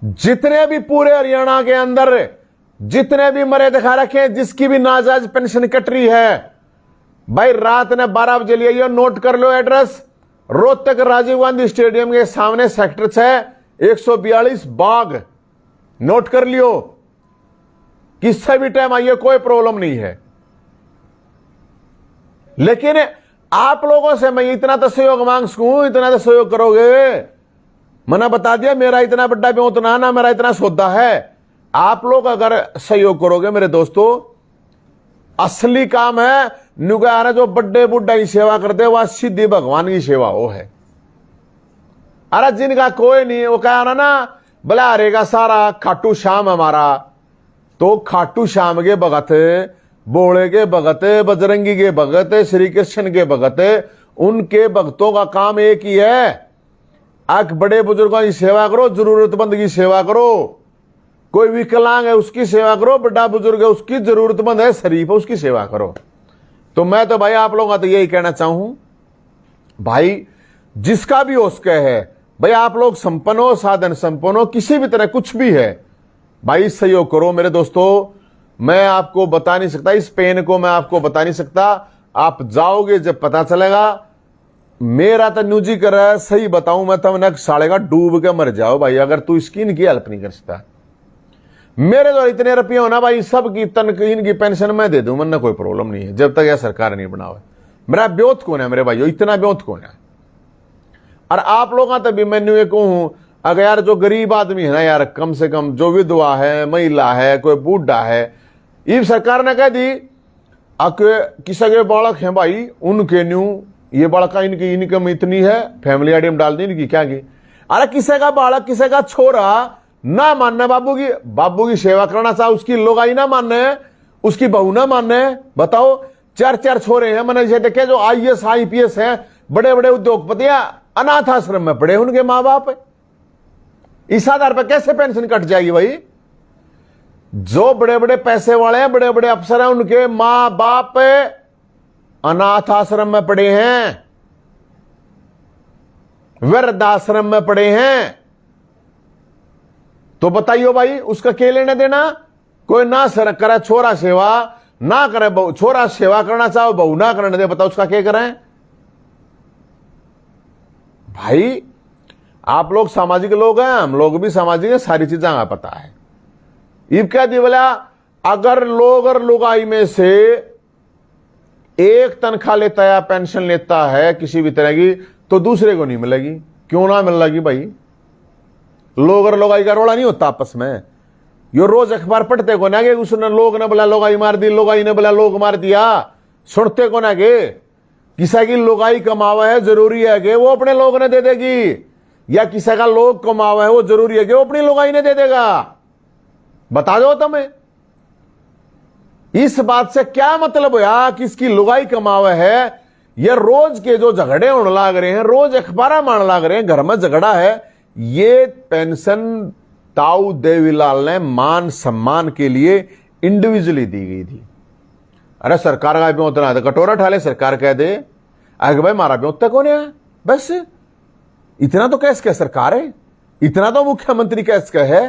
जितने भी पूरे हरियाणा के अंदर जितने भी मरे दिखा रखे हैं, जिसकी भी नाजायज पेंशन कट रही है, भाई रात ने 12 बजे लिए, नोट कर लो एड्रेस, रोहतक राजीव गांधी स्टेडियम के सामने सेक्टर 6 142 बाग, नोट कर लियो, किससे भी टाइम आइए, कोई प्रॉब्लम नहीं है। लेकिन आप लोगों से मैं इतना तो सहयोग मांग सकूं, इतना तो सहयोग करोगे। मैंने बता दिया मेरा इतना बड़ा ब्योत ना मेरा इतना सौदा है। आप लोग अगर सहयोग करोगे मेरे दोस्तों, असली काम है नुगारा जो बड़े बुढ़ा की सेवा करते, वह सीधी भगवान की सेवा हो है। अरे जिनका कोई नहीं, वो कह रहा ना भला हरेगा सारा खाटू श्याम हमारा, तो खाटू श्याम के भगत, बोले के भगत, बजरंगी के भगत, श्री कृष्ण के भगत, उनके भक्तों का काम एक ही है, आख बड़े बुजुर्गों की सेवा करो, जरूरतमंद की सेवा करो। कोई विकलांग है उसकी सेवा करो, बड़ा बुजुर्ग है उसकी, जरूरतमंद है शरीफ है उसकी सेवा करो। तो मैं तो भाई आप लोगों का तो यही कहना चाहूं, भाई जिसका भी उसके है, भाई आप लोग संपन्न हो, साधन संपन्न हो, किसी भी तरह कुछ भी है, भाई सहयोग करो मेरे दोस्तों। मैं आपको बता नहीं सकता, इस पेन को मैं आपको बता नहीं सकता, आप जाओगे जब पता चलेगा। मेरा तो न्यूजी कर रहा है, सही बताऊं मैं तब न साले का डूब के मर जाओ भाई, अगर तू इसकी इनकी हेल्प नहीं कर सकता। मेरे तो इतने रुपये हो ना भाई, सबकी इनकी पेंशन मैं दे दूं, मन कोई प्रॉब्लम नहीं है, जब तक यह सरकार नहीं बनावे। मेरा ब्योत कौन है मेरे भाइयों, इतना ब्योत कौन है। और आप लोग तभी मैंने ये कहूं, अगर यार जो गरीब आदमी है ना यार, कम से कम जो विधवा है, महिला है, कोई बूढ़ा है, ये सरकार ने कह दी किसी के बालक हैं भाई, उनके न्यू ये बालका इनकी इनकम इतनी है, फैमिली आईडी में डाल दी इनकी क्या की। अरे किसी का बालक, किसी का छोरा ना मानने बाबू की सेवा करना चाहे, उसकी लोगाई ना मानने, उसकी बहू ना मानने। बताओ, 4 छोरे हैं मैंने ये देखे जो IAS IPS हैं, बड़े बड़े उद्योगपतियां, अनाथ आश्रम में पड़े, उनके मां बाप। इस आधार पर कैसे पेंशन कट जाएगी भाई? जो बड़े बड़े पैसे वाले हैं, बड़े बड़े अफसर हैं, उनके मां बाप अनाथ आश्रम में पड़े हैं, वृद्धाश्रम में पड़े हैं। तो बताइयो भाई, उसका क्या लेने देना? कोई ना सर करे छोरा सेवा, ना करे बहू, छोरा सेवा करना चाहो बहू ना करने दे, बताओ उसका क्या करें? भाई आप लोग सामाजिक लोग हैं, हम लोग भी सामाजिक हैं, सारी चीजें हमें पता है। इब क्या दी बोला, अगर लोग और लुगाई में से एक तनख्वाह लेता है, पेंशन लेता है किसी भी तरह की, तो दूसरे को नहीं मिलेगी। क्यों ना मिल लगी भाई? लोग और लोगाई का रोड़ा नहीं होता आपस में। यो रोज अखबार पढ़ते को ना के उसने लोग ने बोला लोगाई मार दी, लोगाई ने बोला लोग मार दिया, सुनते को ना के किसी की लोगाई कमावा है, जरूरी है कि वो अपने लोग ने दे देगी, या किसी का लोग कमावा है वो जरूरी है कि वो अपनी लोगाई ने दे देगा? बता दो तुम्हें इस बात से क्या मतलब हुआ कि इसकी लुगाई कमावे है। ये रोज के जो झगड़े होने लग रहे हैं, रोज अखबार मारने लग रहे हैं, घर में झगड़ा है, ये पेंशन ताऊ देवीलाल ने मान सम्मान के लिए इंडिविजुअली दी गई थी। अरे सरकार का भी उतना कटोरा ठाले, सरकार कह दे अगर भाई मारा भी उतना कौन है, बस इतना तो कैस कह सरकार है, इतना तो मुख्यमंत्री कैस कह है,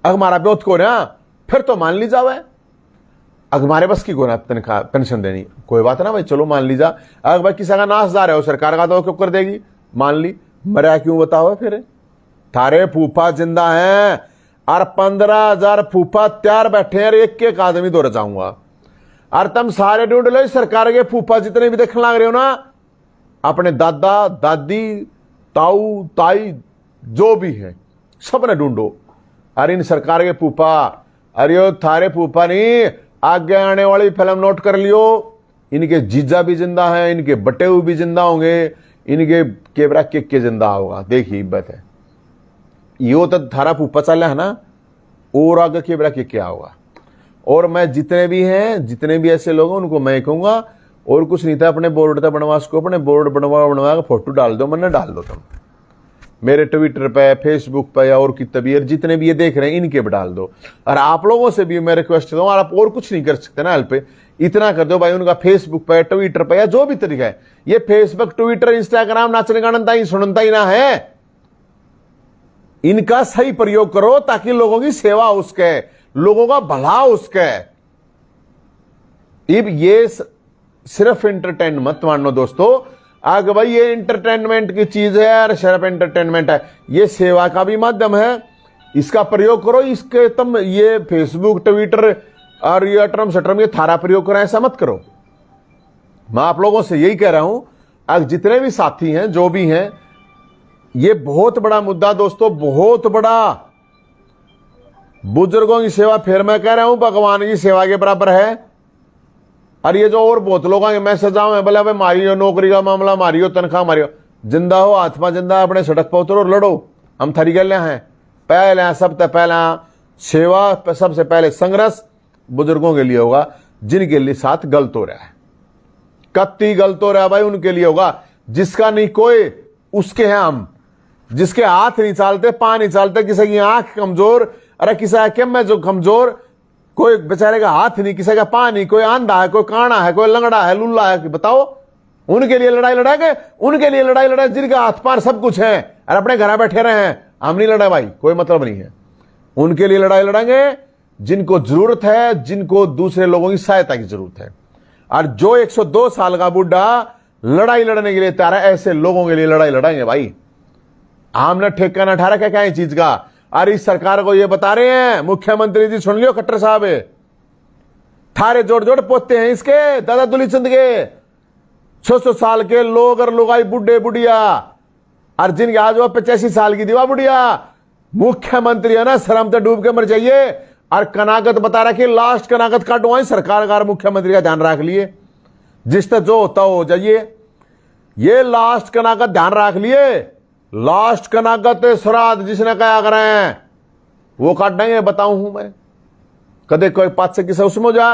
अगर मारा ब्योत को ना फिर तो मान ली जावे। अगर हमारे बस की कोना तनख्वाह पेंशन देनी, कोई बात ना भाई, चलो मान लीजा। अगर भाई किसी का नाशदार है वो सरकार का तो क्यों कर देगी, मान ली, मरा क्यों बताओ फिर? थारे फूफा जिंदा हैं और 15,000 फूफा तैयार बैठे हैं, एक एक आदमी दौड़ जाऊंगा। और तुम सारे ढूंढ लो सरकार के फूफा जितने भी देखने लग रहे हो ना, अपने दादा दादी ताऊ ताई जो भी है सबने ढूंढो। अरे इन सरकार के फूफा, अरे थारे फूफा नहीं, आगे आने वाली फिल्म नोट कर लियो, इनके जीजा भी जिंदा हैं, इनके बटेऊ भी जिंदा होंगे, इनके केबरा के जिंदा होगा। देखिए इब्बत है यो तो थारा फूफा चल है ना, और आगे केबरा के क्या होगा। और मैं जितने भी हैं, जितने भी ऐसे लोग हैं, उनको मैं कहूंगा और कुछ नहीं था, अपने बोर्ड तक बनवा सको, अपने बोर्ड बनवा के फोटो डाल दो, मैंने डाल दो तुम मेरे ट्विटर पे, फेसबुक पे, और की तबीयत जितने भी ये देख रहे हैं इनके पे डाल दो। और आप लोगों से भी मैं रिक्वेस्ट करता हूं, आप और कुछ नहीं कर सकते ना हेल्प, इतना कर दो भाई, उनका फेसबुक पे, ट्विटर पे, या जो भी तरीका है, ये फेसबुक ट्विटर इंस्टाग्राम नाचने गानता ही सुनता ही ना है, इनका सही प्रयोग करो ताकि लोगों की सेवा हो सके, लोगों का भला हो सके। अब ये सिर्फ एंटरटेन मत मानो दोस्तों, आगे भाई ये एंटरटेनमेंट की चीज है यार, सिर्फ एंटरटेनमेंट है, ये सेवा का भी माध्यम है, इसका प्रयोग करो। इसके तुम ये फेसबुक ट्विटर और ये अटरम सटरम ये थारा प्रयोग करो, ऐसा मत करो। मैं आप लोगों से यही कह रहा हूं, आज जितने भी साथी हैं, जो भी हैं, ये बहुत बड़ा मुद्दा दोस्तों, बहुत बड़ा। बुजुर्गों की सेवा फिर मैं कह रहा हूं भगवान की सेवा के बराबर है। और ये जो और बहुत लोगों के मैसेज आए बोले भाई मारियो नौकरी का मामला, मारियो तनख्वाह, मारियो, जिंदा हो आत्मा जिंदा, अपने सड़क पर उतरो और लड़ो, हम थारी गले हैं। पहले सबसे पहला सेवा, सबसे पहले संघर्ष बुजुर्गों के लिए होगा, जिनके लिए साथ गलत हो रहा है, कत्ती गलत हो रहा है भाई, उनके लिए होगा। जिसका नहीं कोई उसके हैं हम, जिसके हाथ नहीं चलते, पांव नहीं चलते, किसी की आंख कमजोर, अरे किसी के में जो कमजोर, कोई बेचारे का हाथ नहीं, किसी का पाँव नहीं, कोई आंधा है, कोई काना है, कोई लंगड़ा है, लुल्ला है, बताओ उनके लिए लड़ाई लड़ाएंगे? उनके लिए लड़ाई लड़ाए जिनका हाथ पार सब कुछ है और अपने घर बैठे रहे हैं। हम नहीं लड़ाए भाई, कोई मतलब नहीं है। उनके लिए लड़ाई लड़ाएंगे जिनको जरूरत है, जिनको दूसरे लोगों की सहायता की जरूरत है। और जो 102 साल का बुढ़ा लड़ाई लड़ने के लिए तैयार है, ऐसे लोगों के लिए लड़ाई लड़ाएंगे भाई। हमने ठेका न ठहरा क्या है चीज का। और इस सरकार को ये बता रहे हैं, मुख्यमंत्री जी सुन लियो, खट्टर साहब थारे जोड़ जोड़ पोते हैं इसके, दादा दुलीचंद के 600 साल के लोग और लुगाई, बुढ़े बुढ़िया, और जिनके आज वो 85 साल की दीवा बुढ़िया। मुख्यमंत्री है ना, शर्म तो डूब के मर जाइए। और कनागत बता रहा कि लास्ट कनागत काटवाई सरकार मुख्यमंत्री का ध्यान रख लिए, जिस तक जो होता हो जाइए। ये लास्ट कनागत ध्यान रख लिए, लास्ट कनागत श्राद्ध जिसने कहा कर रहे हैं वो काट देंगे, बताऊं हूं मैं। कदे कोई पास से किसे उसमें जा,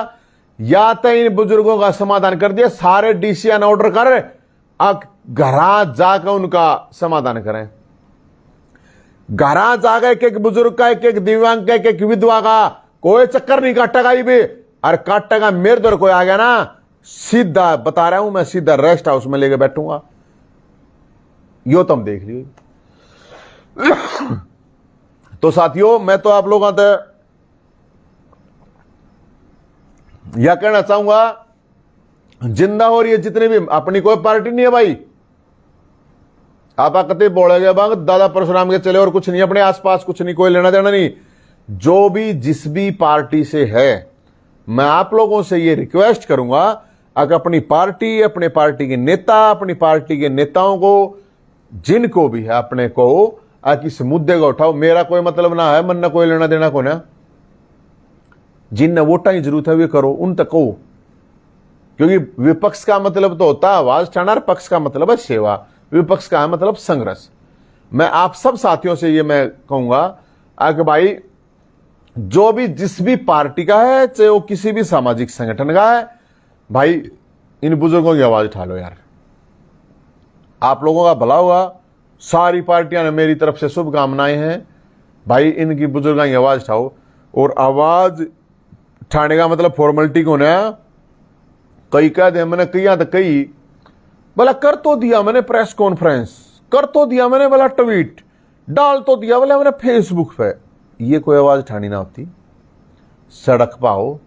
या तो इन बुजुर्गों का समाधान कर दिया, सारे डीसीएन ऑर्डर कर घर जाकर उनका समाधान करें। घर जाकर एक एक बुजुर्ग का, एक एक दिव्यांग का, एक एक विधवा का कोई चक्कर नहीं काटेगा। ये भी और काटेगा मेरे दर कोई आ गया ना, सीधा बता रहा हूं मैं, सीधा रेस्ट हाउस में लेके बैठूंगा। यो तुम देख लियो। तो साथियों, मैं तो आप लोगों से यह कहना चाहूंगा, जिंदा हो रही है जितने भी, अपनी कोई पार्टी नहीं है भाई। आप कते बोलेगे बांग दादा परशुराम के चले और कुछ नहीं, अपने आसपास कुछ नहीं, कोई लेना देना नहीं। जो भी जिस भी पार्टी से है, मैं आप लोगों से ये रिक्वेस्ट करूंगा, अगर अपनी पार्टी, अपने पार्टी के नेता, अपनी पार्टी के नेताओं को, जिनको भी है अपने को, किस मुद्दे को उठाओ। मेरा कोई मतलब ना है, मन ना कोई लेना देना को ना, जिन वोटा की जरूरत है वे करो, उन तक कहो। क्योंकि विपक्ष का मतलब तो होता है आवाज उठाना, और पक्ष का मतलब है सेवा, विपक्ष का है मतलब संघर्ष। मैं आप सब साथियों से ये मैं कहूंगा कि भाई जो भी जिस भी पार्टी का है, चाहे वो किसी भी सामाजिक संगठन का है, भाई इन बुजुर्गों की आवाज उठा लो यार, आप लोगों का भला होगा। सारी पार्टियां ने मेरी तरफ से शुभकामनाएं हैं भाई, इनकी बुजुर्गों की आवाज उठाओ। और आवाज उठाने का मतलब फॉर्मेलिटी को ना, कई कह दे मैंने कई तो कई बोला कर तो दिया मैंने प्रेस कॉन्फ्रेंस, कर तो दिया मैंने बोला ट्वीट, डाल तो दिया बोला मैंने फेसबुक पे। ये कोई आवाज उठानी ना होती। सड़क पाओ,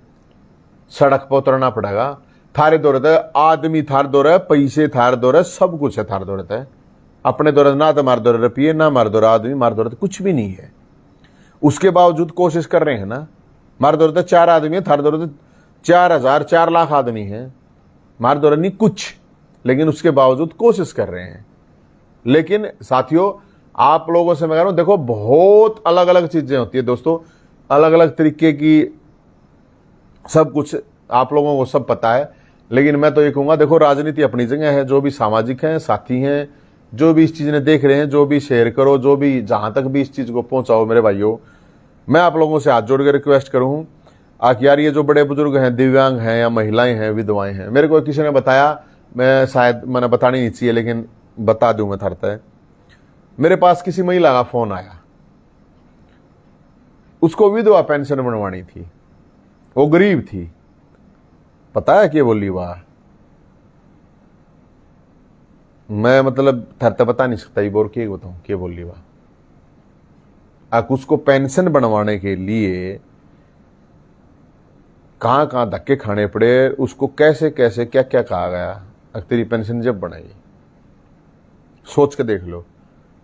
सड़क पर उतरना पड़ेगा। थारे दौरत है आदमी, थार दौर है पैसे, थार दौर है सब कुछ है, थार दौरत है। अपने दौरत ना तो मार दौर रुपये, ना मार दौर आदमी, मार दौरत कुछ भी नहीं है। उसके बावजूद कोशिश कर रहे हैं ना। मार दौरत 4 आदमी है, थार दौरत 4000 4 लाख आदमी है, मार दौरत नहीं कुछ, लेकिन उसके बावजूद कोशिश कर रहे हैं। लेकिन साथियों, आप लोगों से मैं कह रहा हूं, देखो बहुत अलग अलग चीजें होती है दोस्तों, अलग अलग तरीके की, सब कुछ आप लोगों को सब पता है। लेकिन मैं तो ये कहूंगा, देखो राजनीति अपनी जगह है। जो भी सामाजिक हैं, साथी हैं, जो भी इस चीज ने देख रहे हैं, जो भी शेयर करो, जो भी जहां तक भी इस चीज को पहुंचाओ मेरे भाइयों, मैं आप लोगों से हाथ जोड़ के रिक्वेस्ट करूं यार, ये जो बड़े बुजुर्ग हैं, दिव्यांग हैं या महिलाएं हैं, विधवाएं हैं, मेरे को किसी ने बताया, मैं शायद मैंने बतानी नहीं चाहिए लेकिन बता दूं मैं थरता है। मेरे पास किसी महिला का फोन आया, उसको विधवा पेंशन बनवानी थी, वो गरीब थी। पता है क्या बोली वाह, मैं मतलब थरता बता नहीं सकता, ये बोल के बताऊं क्या बोली वाह। उसको पेंशन बनवाने के लिए कहां कहां धक्के खाने पड़े, उसको कैसे कैसे क्या क्या कहा गया, तेरी पेंशन जब बनाई। सोच के देख लो।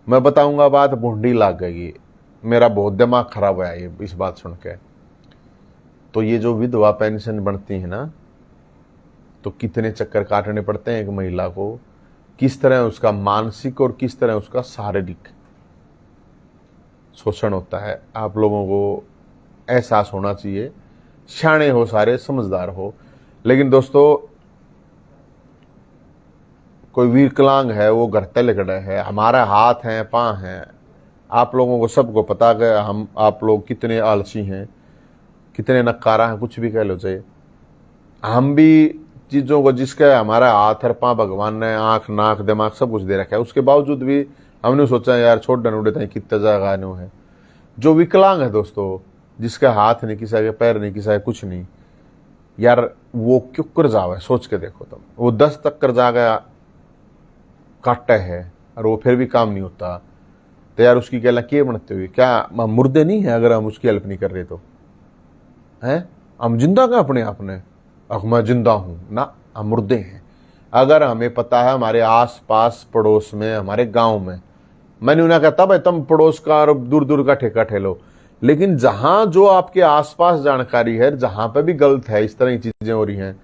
मैं बताऊंगा बात, भूंडी लाग गई, मेरा बहुत दिमाग खराब हुआ ये इस बात सुन के। तो ये जो विधवा पेंशन बनती है ना, तो कितने चक्कर काटने पड़ते हैं एक महिला को, किस तरह उसका मानसिक और किस तरह उसका शारीरिक शोषण होता है। आप लोगों को एहसास होना चाहिए, शाणे हो सारे, समझदार हो। लेकिन दोस्तों, कोई विकलांग है वो घर तले खड़ा है, हमारे हाथ हैं पांव हैं, आप लोगों को सबको पता है हम आप लोग कितने आलसी हैं, कितने नकारा हैं, कुछ भी कह लो चाहिए। हम भी चीज़ों को, जिसका हमारा हाथ है पांव भगवान ने आंख नाक दिमाग सब कुछ दे रखा है, उसके बावजूद भी हमने सोचा यार छोड़ डन उड़े कितने जगह है। जो विकलांग है दोस्तों, जिसका हाथ नहीं किसा के, पैर नहीं किसा के, कुछ नहीं, यार वो क्यों कर जावे, सोच के देखो तुम। वो 10 तक कर जा गया काटे है और वो फिर भी काम नहीं होता, तो यार उसकी क्या के बनते हुए, क्या हम मुर्दे नहीं है अगर हम उसकी हेल्प नहीं कर रहे तो हैं? हम जिंदा का अपने आप ने, मैं जिंदा हूं ना, हम मुर्दे हैं। अगर हमें पता है हमारे आस पास पड़ोस में, हमारे गांव में, मैंने उन्हें कहता भाई तुम पड़ोस का और दूर दूर का ठेका ठेलो, लेकिन जहां जो आपके आसपास जानकारी है, जहां पे भी गलत है, इस तरह की चीजें हो रही हैं,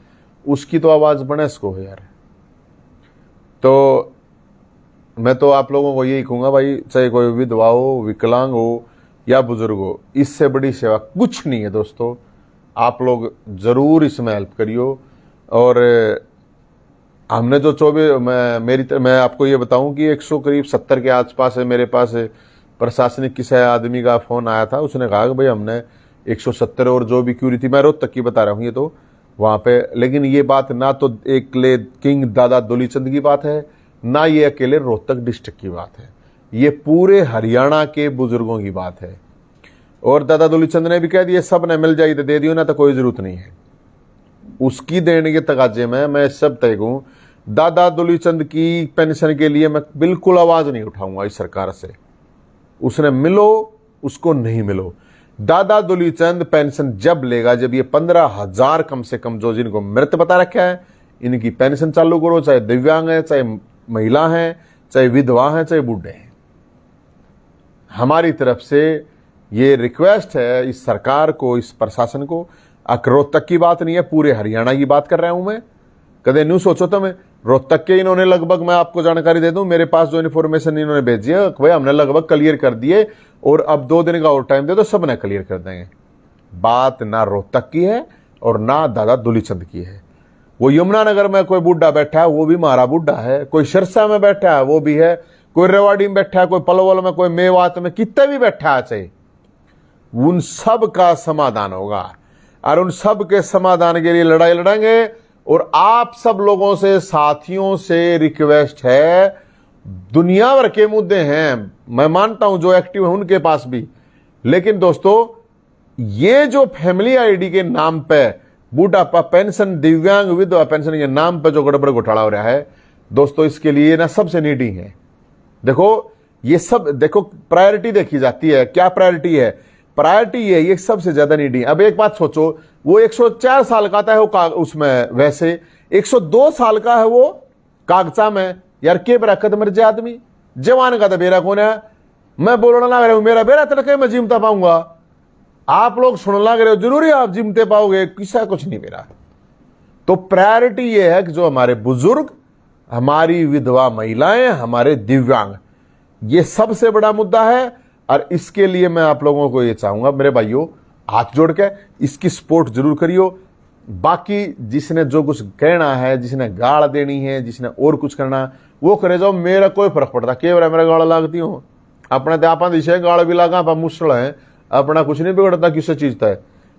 उसकी तो आवाज बने इसको है यार। तो मैं तो आप लोगों को यही कहूंगा भाई, चाहे कोई विधवा हो, विकलांग हो या बुजुर्ग हो, इससे बड़ी सेवा कुछ नहीं है दोस्तों। आप लोग जरूर इसमें हेल्प करियो। और हमने जो 24 मैं आपको ये बताऊं कि 170 के आसपास है मेरे पास प्रशासनिक किसी आदमी का फोन आया था, उसने कहा कि भाई हमने 170 और जो भी क्यूरी थी, मैं रोहतक की बता रहा हूँ ये तो वहां पे, लेकिन ये बात ना तो अकेले किंग दादा दुलीचंद की बात है, ना ये अकेले रोहतक डिस्ट्रिक्ट की बात है, ये पूरे हरियाणा के बुजुर्गों की बात है। और दादा दुलीचंद ने भी कह दिया सब ने मिल जाए तो दे दियो, ना तो कोई जरूरत नहीं है। उसकी देने के तकाजे में मैं सब तय हूं, दादा दुलीचंद की पेंशन के लिए मैं बिल्कुल आवाज नहीं उठाऊंगा इस सरकार से। उसने मिलो उसको नहीं मिलो, दादा दुलीचंद पेंशन जब लेगा जब ये 15,000 कम से कम जो जिनको मृत बता रखा है इनकी पेंशन चालू करो, चाहे दिव्यांग है, चाहे महिला है, चाहे विधवा है, चाहे बूढ़े हैं। हमारी तरफ से ये रिक्वेस्ट है इस सरकार को, इस प्रशासन को। रोहतक की बात नहीं है, पूरे हरियाणा की बात कर रहा हूं मैं। कदे न्यू सोचो तो मैं रोहतक के इन्होंने लगभग, मैं आपको जानकारी दे दूं, मेरे पास जो इन्फॉर्मेशन इन्होंने भेजी है भाई हमने लगभग क्लियर कर दिए, और अब 2 दिन का और टाइम दे तो सब ने क्लियर कर देंगे। बात ना रोहतक की है और ना दादा दुलीचंद की है। वो यमुनानगर में कोई बूढ़ा बैठा है वो भी हमारा बूढ़ा है, कोई सिरसा में बैठा है वो भी है, कोई रेवाड़ी में बैठा है, कोई पलवल में, कोई मेवात में, कितने भी बैठा है चाहे, उन सब का समाधान होगा और उन सब के समाधान के लिए लड़ाई लड़ेंगे। और आप सब लोगों से, साथियों से रिक्वेस्ट है, दुनिया भर के मुद्दे हैं, मैं मानता हूं जो एक्टिव है उनके पास भी, लेकिन दोस्तों ये जो फैमिली आईडी के नाम पे बूढ़ापा पेंशन, दिव्यांग, विधवा पेंशन के नाम पे जो गड़बड़ घोटाला हो रहा है दोस्तों, इसके लिए ना सबसे नीडी है। देखो ये सब, देखो प्रायोरिटी देखी जाती है, क्या प्रायोरिटी है? प्रायोरिटी ये सबसे ज्यादा नीडी। अब एक बात सोचो, वो 104 साल का था वो उसमें, वैसे 102 साल का है वो कागजा में, यार के बराकत मर जाए आदमी, जवान का तो बेरा कौन है? मैं बोलना लग रहा हूं मेरा बेरा तड़के मैं जिमता पाऊंगा, आप लोग सुन लग रहे हो जरूरी आप जिमते पाओगे, किसा कुछ नहीं मेरा। तो प्रायोरिटी ये है कि जो हमारे बुजुर्ग, हमारी विधवा महिलाएं, हमारे दिव्यांग, ये सबसे बड़ा मुद्दा है। और इसके लिए मैं आप लोगों को ये चाहूंगा मेरे भाइयों, हाथ जोड़ के इसकी सपोर्ट जरूर करियो। बाकी जिसने जो कुछ कहना है, जिसने गाड़ देनी है, जिसने और कुछ करना वो करे जाओ, मेरा कोई फर्क पड़ता के मेरा गाड़ लागती हूँ, अपने तो आप दिशा गाड़ भी लगा आप मुश्किल है, अपना कुछ नहीं बिगड़ता किसी चीज का।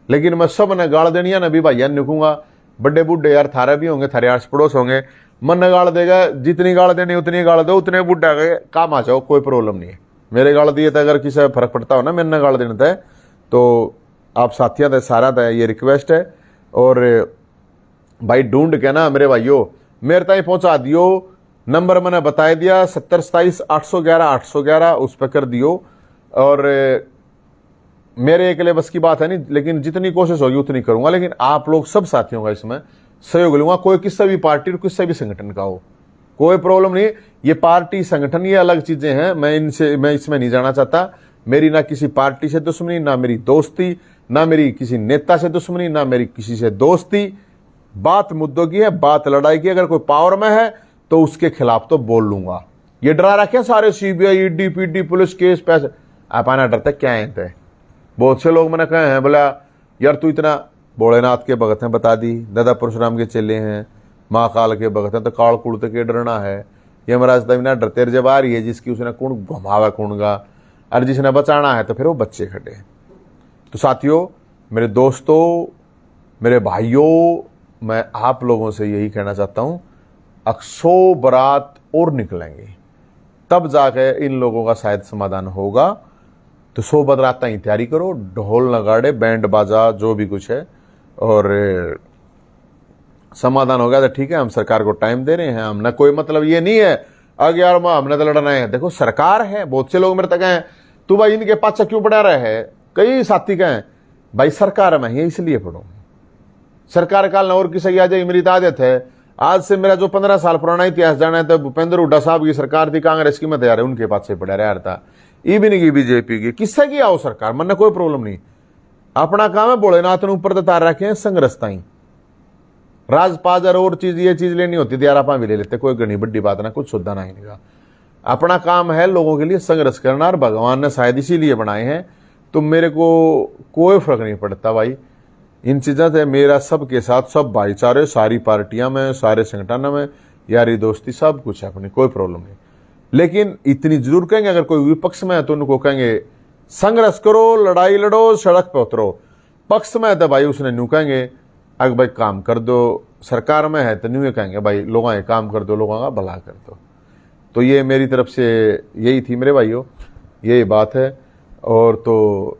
लेकिन मैं सब ने गाड़ देनी है ना भी भाइया निकूंगा, बड़े बूढ़े यार थारे भी होंगे, थारे आस पड़ोस होंगे, मन ने गाड़ देगा, जितनी गाड़ देनी उतनी गाड़ दो, उतने बूढ़ा के काम आ जाओ, कोई प्रॉब्लम नहीं है। मेरे गाड़ दिए तो अगर किसी का फर्क पड़ता हो ना मैंने गाड़ देना था, तो आप साथिया था सारा था, ये रिक्वेस्ट है। और भाई ढूंढ के ना मेरे भाइयों मेरे ताई पहुंचा दियो, नंबर मैंने बता दिया 7027-811-811 उस पर कर दियो। और मेरे अकेले बस की बात है नहीं, लेकिन जितनी कोशिश होगी उतनी करूंगा, लेकिन आप लोग सब साथियों का इसमें सहयोग लूंगा। कोई किसी भी पार्टी और किसी भी संगठन का हो, कोई प्रॉब्लम नहीं। ये पार्टी संगठन ये अलग चीजें हैं, मैं इसमें नहीं जाना चाहता। मेरी ना किसी पार्टी से दुश्मनी, ना मेरी दोस्ती, ना मेरी किसी नेता से दुश्मनी, ना मेरी किसी से दोस्ती। बात मुद्दों की है, बात लड़ाई की। अगर कोई पावर में है तो उसके खिलाफ तो बोल लूंगा। ये डरा रखे सारे CBI, ED, PD, police case, पैसे, आप आना डरते क्या है? बहुत से लोग मैंने कहे हैं बोला यार तू इतना भोलेनाथ के भगत हैं, बता दी, दादा परशुराम के चेले हैं, महाकाल के भगत हैं, तो काल कुड़ते के डरना है। यमराज तबिना डरते जब आ रही है, जिसकी उसने कौन घुमावा कौनगा, और जिसने बचाना है तो फिर वो बच्चे खड़े। तो साथियों, मेरे दोस्तों, मेरे भाइयों, मैं आप लोगों से यही कहना चाहता हूं, 100 बारात और निकलेंगे तब जाके इन लोगों का शायद समाधान होगा। तो 100 बदराता ही तैयारी करो, ढोल नगाड़े बैंड बाजा जो भी कुछ है, और समाधान हो गया तो ठीक है। हम सरकार को टाइम दे रहे हैं, हमने कोई मतलब ये नहीं है अग यार हमने तो लड़ना है। देखो सरकार है, बहुत से लोग मेरे तक हैं तू भाई इनके पाछे क्यों पड़ा रहा है, कई साथी कहें भाई सरकार में है इसलिए पढ़ो, सरकार काल और किसी आ जाए। मेरी आदत है, आज से मेरा जो 15 साल पुराना इतिहास जाना है तो भूपेंद्र हुड्डा साहब की सरकार थी, कांग्रेस की मत यार उनके पास से पड़ा रहा था, इवन की बीजेपी की किससे की आओ सरकार, मन कोई प्रॉब्लम नहीं। अपना काम है भोलेनाथ ने ऊपर तार रखे हैं संग्रस्ता ही राजपाजर और चीज ये चीज लेनी होती थी यार आप भी ले लेते, कोई घनी बड़ी बात ना, कुछ सुधा ना ही नहीं। अपना काम है लोगों के लिए संघर्ष करना, और भगवान ने शायद इसीलिए बनाए हैं। तो मेरे को कोई फर्क नहीं पड़ता भाई इन चीजों से, मेरा सबके साथ सब भाईचारे, सारी पार्टियां में, सारे संगठन में यारी दोस्ती सब कुछ है अपनी, कोई प्रॉब्लम नहीं। लेकिन इतनी जरूर कहेंगे अगर कोई विपक्ष में है तो उनको कहेंगे संघर्ष करो, लड़ाई लड़ो, सड़क पे उतरो। पक्ष में है तो भाई उसने न्यू कहेंगे अगर भाई काम कर दो, सरकार में है तो न्यू कहेंगे भाई लोगों ये काम कर दो, लोगों का भला कर दो। तो ये मेरी तरफ से यही थी मेरे भाइयों, यही बात है, और तो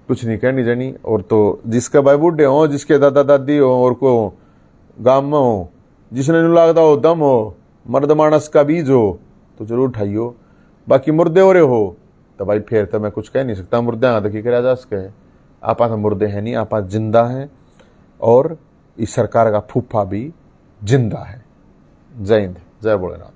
कुछ नहीं कहनी जानी। और तो जिसके भाई बूढ़े हो, जिसके दादा दादी हो, और को गांव में हो, जिसने नहीं लगता हो दम हो, मर्द मानस का बीज हो तो जरूर उठाइयो। बाकी मुर्दे हो रहे हो तो भाई फिर तो मैं कुछ कह नहीं सकता, मुर्दे हाँ तो की करा जा सके, आप तो मुर्दे हैं नहीं, आप जिंदा हैं, और इस सरकार का फूफा भी जिंदा है। जय हिंद, जय भोलेनाथ।